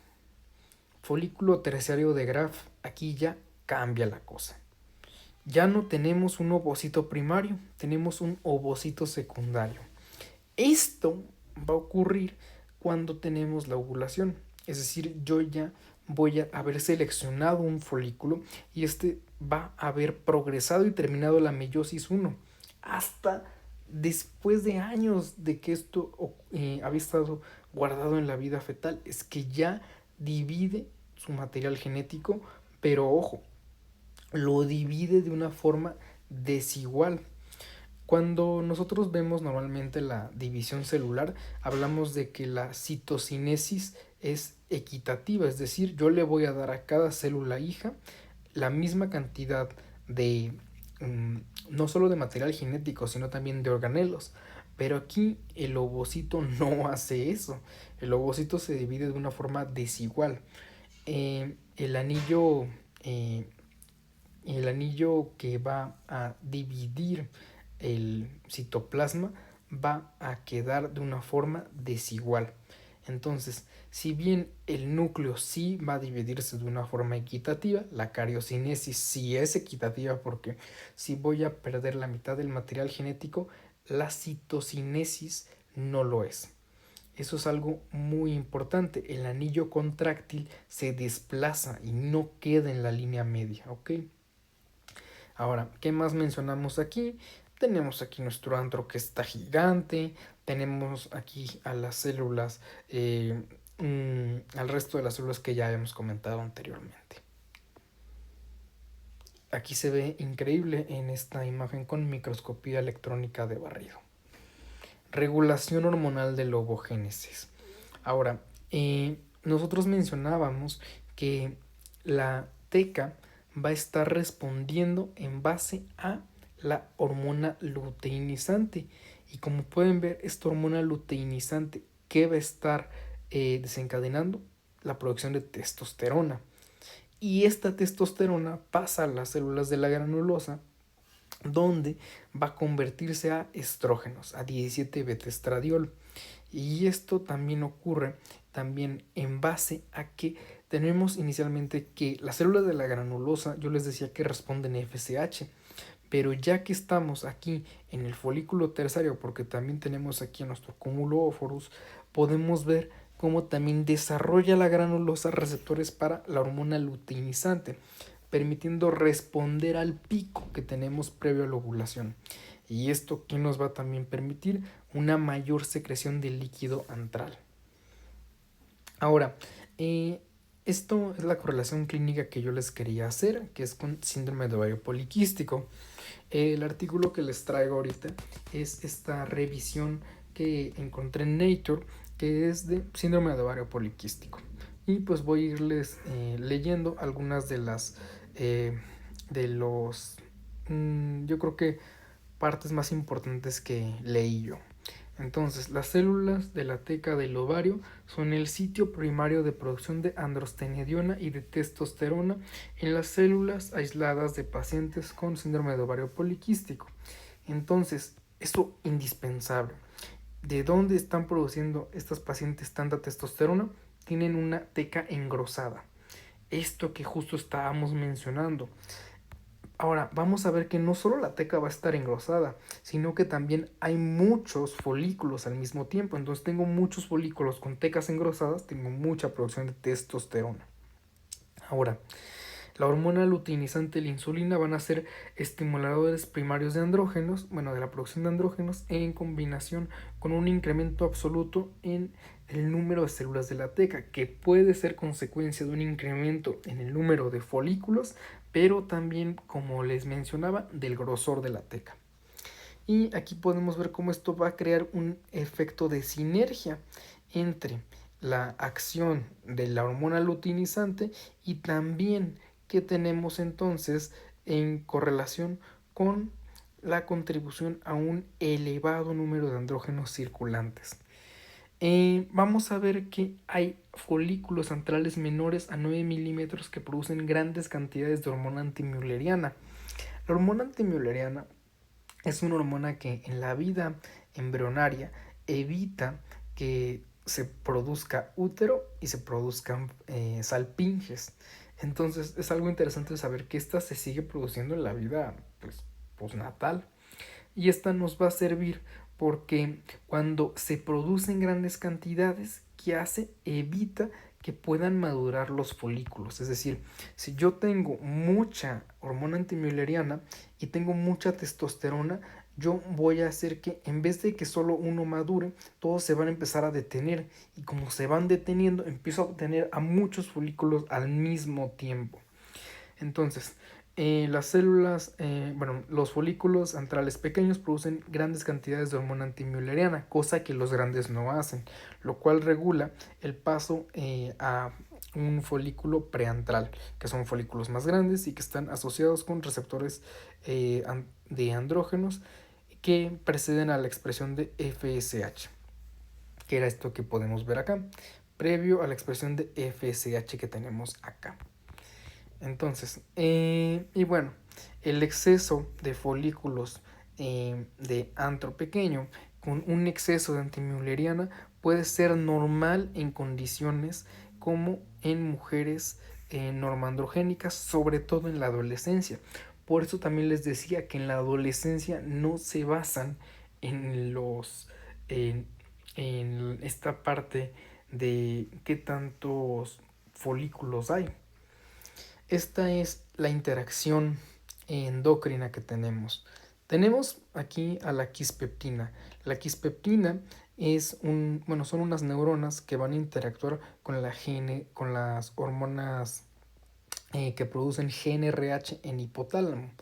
Folículo terciario de Graf, aquí ya cambia la cosa. Ya no tenemos un ovocito primario, tenemos un ovocito secundario. Esto va a ocurrir cuando tenemos la ovulación, es decir, yo ya voy a haber seleccionado un folículo y este va a haber progresado y terminado la meiosis 1 hasta después de años de que esto había estado guardado en la vida fetal. Es que ya divide su material genético, pero ojo, lo divide de una forma desigual. Cuando nosotros vemos normalmente la división celular, hablamos de que la citocinesis es equitativa, es decir, yo le voy a dar a cada célula hija la misma cantidad de, no solo de material genético, sino también de organelos. Pero aquí el ovocito no hace eso. El ovocito se divide de una forma desigual. El anillo, eh, el anillo que va a dividir el citoplasma va a quedar de una forma desigual. Entonces, si bien el núcleo sí va a dividirse de una forma equitativa, la cariocinesis sí es equitativa porque si voy a perder la mitad del material genético, la citocinesis no lo es. Eso es algo muy importante. El anillo contráctil se desplaza y no queda en la línea media, ¿ok? Ahora, ¿qué más mencionamos aquí? Tenemos aquí nuestro antro que está gigante, tenemos aquí a las células, al resto de las células que ya habíamos comentado anteriormente. Aquí se ve increíble en esta imagen con microscopía electrónica de barrido. Regulación hormonal del ovogénesis. Ahora, nosotros mencionábamos que la teca va a estar respondiendo en base a la hormona luteinizante. Y como pueden ver, esta hormona luteinizante que va a estar desencadenando la producción de testosterona. Y esta testosterona pasa a las células de la granulosa, donde va a convertirse a estrógenos, a 17-beta-estradiol. Y esto también ocurre también en base a que tenemos inicialmente que las células de la granulosa, yo les decía que responden FSH, pero ya que estamos aquí en el folículo terciario, porque también tenemos aquí a nuestro cúmulo óforus, podemos ver cómo también desarrolla la granulosa receptores para la hormona luteinizante, permitiendo responder al pico que tenemos previo a la ovulación. Y esto que nos va a también permitir una mayor secreción de líquido antral. Ahora, esto es la correlación clínica que yo les quería hacer, que es con síndrome de ovario poliquístico. El artículo que les traigo ahorita es esta revisión que encontré en Nature, que es de síndrome de ovario poliquístico. Y pues voy a irles leyendo algunas de las yo creo que partes más importantes que leí yo. Entonces, las células de la teca del ovario son el sitio primario de producción de androstenediona y de testosterona en las células aisladas de pacientes con síndrome de ovario poliquístico. Entonces, eso es indispensable. ¿De dónde están produciendo estas pacientes tanta testosterona? Tienen una teca engrosada. Esto que justo estábamos mencionando. Ahora, vamos a ver que no solo la teca va a estar engrosada, sino que también hay muchos folículos al mismo tiempo. Entonces tengo muchos folículos con tecas engrosadas, tengo mucha producción de testosterona. Ahora, La hormona luteinizante y la insulina van a ser estimuladores primarios de andrógenos, bueno, de la producción de andrógenos, en combinación con un incremento absoluto en el número de células de la teca, que puede ser consecuencia de un incremento en el número de folículos, pero también, como les mencionaba, del grosor de la teca. Y aquí podemos ver cómo esto va a crear un efecto de sinergia entre la acción de la hormona luteinizante y también que tenemos entonces en correlación con la contribución a un elevado número de andrógenos circulantes. Vamos a ver que hay folículos centrales menores a 9 milímetros que producen grandes cantidades de hormona antimülleriana. La hormona antimülleriana es una hormona que en la vida embrionaria evita que se produzca útero y se produzcan salpinges. Entonces es algo interesante saber que esta se sigue produciendo en la vida postnatal. Y esta nos va a servir porque cuando se producen grandes cantidades, ¿qué hace? Evita que puedan madurar los folículos. Es decir, si yo tengo mucha hormona antimülleriana y tengo mucha testosterona, yo voy a hacer que en vez de que solo uno madure, todos se van a empezar a detener. Y como se van deteniendo, empiezo a obtener a muchos folículos al mismo tiempo. Entonces, las células, los folículos antrales pequeños producen grandes cantidades de hormona antimülleriana, cosa que los grandes no hacen, lo cual regula el paso a un folículo preantral, que son folículos más grandes y que están asociados con receptores de andrógenos que preceden a la expresión de FSH, que era esto que podemos ver acá, previo a la expresión de FSH que tenemos acá. Entonces, y bueno, el exceso de folículos de antro pequeño con un exceso de antimülleriana puede ser normal en condiciones como en mujeres normandrogénicas, sobre todo en la adolescencia. Por eso también les decía que en la adolescencia no se basan en en esta parte de qué tantos folículos hay. Esta es la interacción endocrina que tenemos. Tenemos aquí a la quispeptina. La quispeptina son unas neuronas que van a interactuar con con las hormonas que producen GnRH en hipotálamo.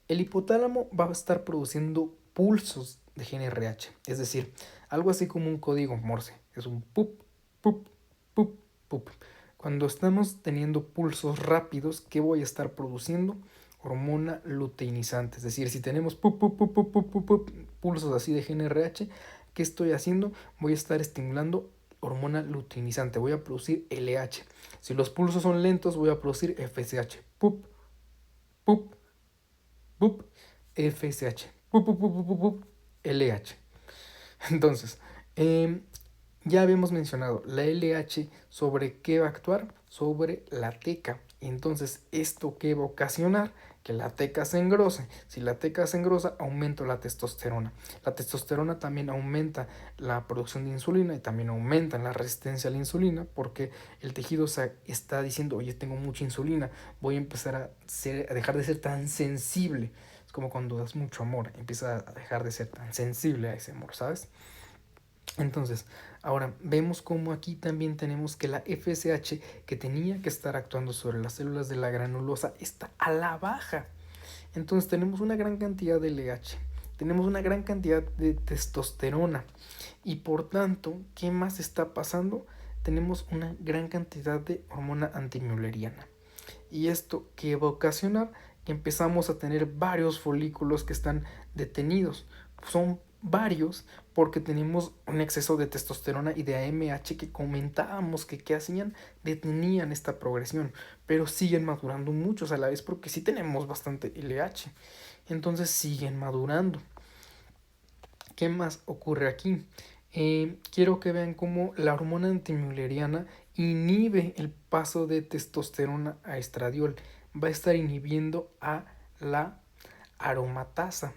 El hipotálamo va a estar produciendo pulsos de GnRH, es decir, algo así como un código Morse. Es un pup, pup, pup, pup. Cuando estamos teniendo pulsos rápidos, ¿qué voy a estar produciendo? Hormona luteinizante. Es decir, si tenemos pulsos así de GnRH, ¿qué estoy haciendo? Voy a estar estimulando hormona luteinizante. Voy a producir LH. Si los pulsos son lentos, voy a producir FSH. Pup, pup, pup, FSH. Pup, pup, pup, pup, pup, LH. Entonces, ya habíamos mencionado la LH sobre qué va a actuar, sobre la teca. Entonces, ¿esto qué va a ocasionar? Que la teca se engrose. Si la teca se engrosa, aumenta la testosterona. La testosterona también aumenta la producción de insulina y también aumenta la resistencia a la insulina porque el tejido está diciendo, oye, tengo mucha insulina, voy a empezar a dejar de ser tan sensible. Es como cuando das mucho amor, empieza a dejar de ser tan sensible a ese amor, ¿sabes? Entonces, ahora vemos cómo aquí también tenemos que la FSH que tenía que estar actuando sobre las células de la granulosa está a la baja. Entonces tenemos una gran cantidad de LH, tenemos una gran cantidad de testosterona y por tanto, ¿qué más está pasando? Tenemos una gran cantidad de hormona antimülleriana. ¿Y esto qué va a ocasionar? Que empezamos a tener varios folículos que están detenidos. Son varios porque tenemos un exceso de testosterona y de AMH que comentábamos que ¿qué hacían? Detenían esta progresión, pero siguen madurando muchos a la vez porque sí tenemos bastante LH. Entonces siguen madurando. ¿Qué más ocurre aquí? Quiero que vean cómo la hormona antimülleriana inhibe el paso de testosterona a estradiol. Va a estar inhibiendo a la aromatasa.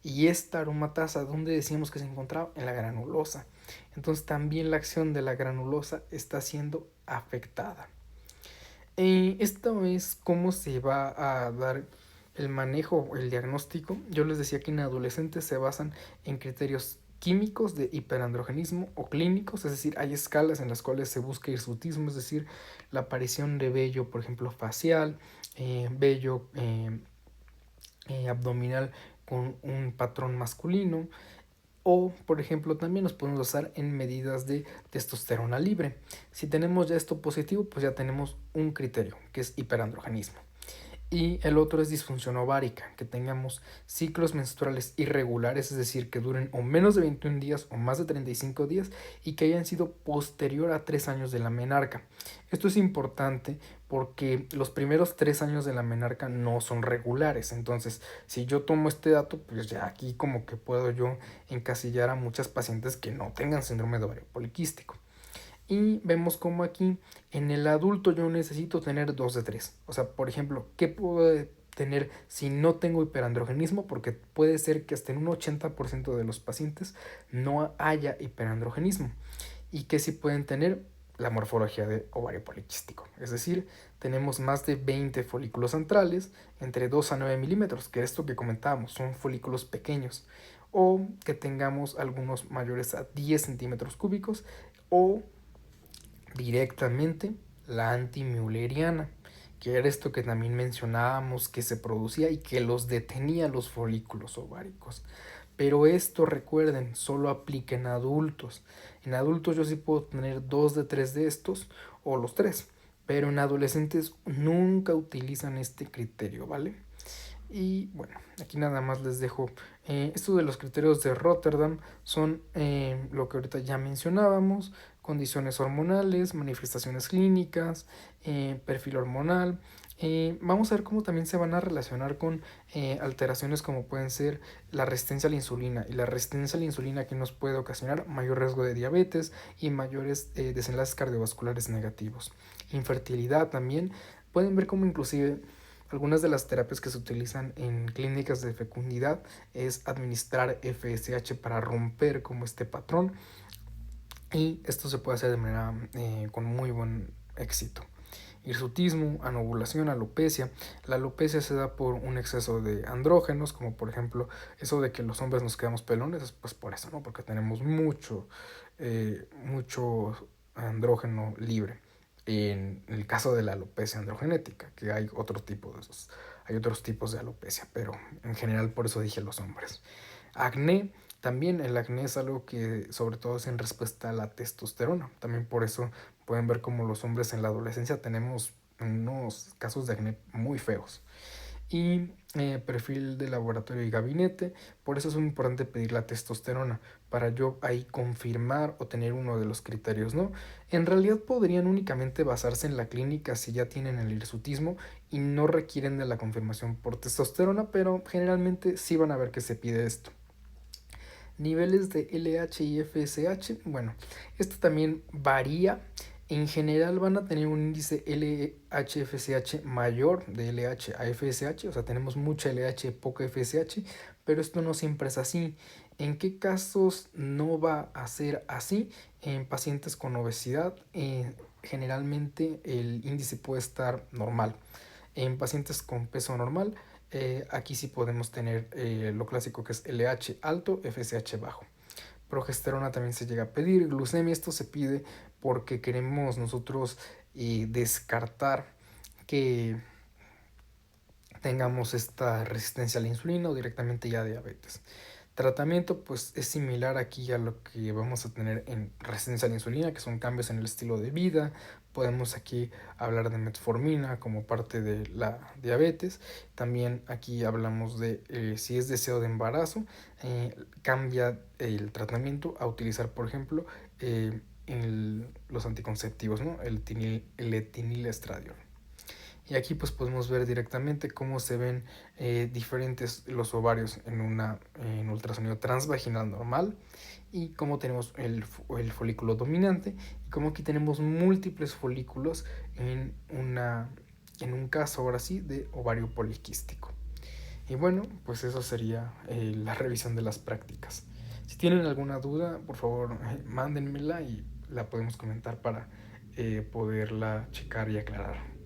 Y esta aromatasa, ¿dónde decíamos que se encontraba? En la granulosa. Entonces también la acción de la granulosa está siendo afectada. Esto es cómo se va a dar el manejo, el diagnóstico. Yo les decía que en adolescentes se basan en criterios químicos de hiperandrogenismo o clínicos, es decir, hay escalas en las cuales se busca hirsutismo, es decir, la aparición de vello, por ejemplo, facial, vello abdominal con un patrón masculino, o, por ejemplo, también nos podemos basar en medidas de testosterona libre. Si tenemos ya esto positivo, pues ya tenemos un criterio, que es hiperandrogenismo. Y el otro es disfunción ovárica, que tengamos ciclos menstruales irregulares, es decir, que duren o menos de 21 días o más de 35 días y que hayan sido posterior a 3 años de la menarca. Esto es importante porque los primeros 3 años de la menarca no son regulares. Entonces, si yo tomo este dato, pues ya aquí como que puedo yo encasillar a muchas pacientes que no tengan síndrome de ovario poliquístico. Y vemos como aquí en el adulto yo necesito tener 2 de 3. O sea, por ejemplo, ¿qué puedo tener si no tengo hiperandrogenismo? Porque puede ser que hasta en un 80% de los pacientes no haya hiperandrogenismo. Y que sí pueden tener la morfología de ovario poliquístico. Es decir, tenemos más de 20 folículos antrales entre 2 a 9 milímetros, que esto que comentábamos son folículos pequeños. O que tengamos algunos mayores a 10 centímetros cúbicos, o directamente la antimülleriana, que era esto que también mencionábamos que se producía y que los detenía los folículos ováricos. Pero esto, recuerden, solo aplica en adultos. En adultos yo sí puedo tener 2 de 3 de estos o los 3, pero en adolescentes nunca utilizan este criterio, ¿vale? Y bueno, aquí nada más les dejo. Estos de los criterios de Rotterdam son lo que ahorita ya mencionábamos: condiciones hormonales, manifestaciones clínicas, perfil hormonal. Vamos a ver cómo también se van a relacionar con alteraciones como pueden ser la resistencia a la insulina. Y la resistencia a la insulina que nos puede ocasionar mayor riesgo de diabetes y mayores desenlaces cardiovasculares negativos. Infertilidad también. Pueden ver cómo inclusive algunas de las terapias que se utilizan en clínicas de fecundidad es administrar FSH para romper como este patrón, y esto se puede hacer de manera con muy buen éxito. Hirsutismo, anovulación, alopecia. La alopecia se da por un exceso de andrógenos, como por ejemplo eso de que los hombres nos quedamos pelones, pues por eso, ¿no? Porque tenemos mucho andrógeno libre. En el caso de la alopecia androgenética, que hay otro tipo de esos, hay otros tipos de alopecia, pero en general por eso dije los hombres. Acné, también el acné es algo que sobre todo es en respuesta a la testosterona. También por eso pueden ver como los hombres en la adolescencia tenemos unos casos de acné muy feos. Y perfil de laboratorio y gabinete, por eso es muy importante pedir la testosterona, para yo ahí confirmar o tener uno de los criterios, ¿no? En realidad podrían únicamente basarse en la clínica si ya tienen el hirsutismo y no requieren de la confirmación por testosterona, pero generalmente sí van a ver que se pide esto. Niveles de LH y FSH, bueno, esto también varía. En general van a tener un índice LH-FSH mayor de LH a FSH, o sea, tenemos mucha LH, poca FSH, pero esto no siempre es así. ¿En qué casos no va a ser así? En pacientes con obesidad, generalmente el índice puede estar normal. En pacientes con peso normal, aquí sí podemos tener lo clásico, que es LH alto, FSH bajo. Progesterona también se llega a pedir. Glucemia, esto se pide porque queremos nosotros descartar que tengamos esta resistencia a la insulina o directamente ya diabetes. Tratamiento pues es similar aquí a lo que vamos a tener en resistencia a la insulina, que son cambios en el estilo de vida. Podemos aquí hablar de metformina como parte de la diabetes. También aquí hablamos de si es deseo de embarazo, cambia el tratamiento a utilizar, por ejemplo, los anticonceptivos, ¿no? El etinilestradiol. Y aquí pues podemos ver directamente cómo se ven diferentes los ovarios en ultrasonido transvaginal normal, y cómo tenemos el folículo dominante, y cómo aquí tenemos múltiples folículos en un caso ahora sí de ovario poliquístico. Y bueno, pues eso sería la revisión de las prácticas. Si tienen alguna duda, por favor mándenmela y la podemos comentar para poderla checar y aclarar.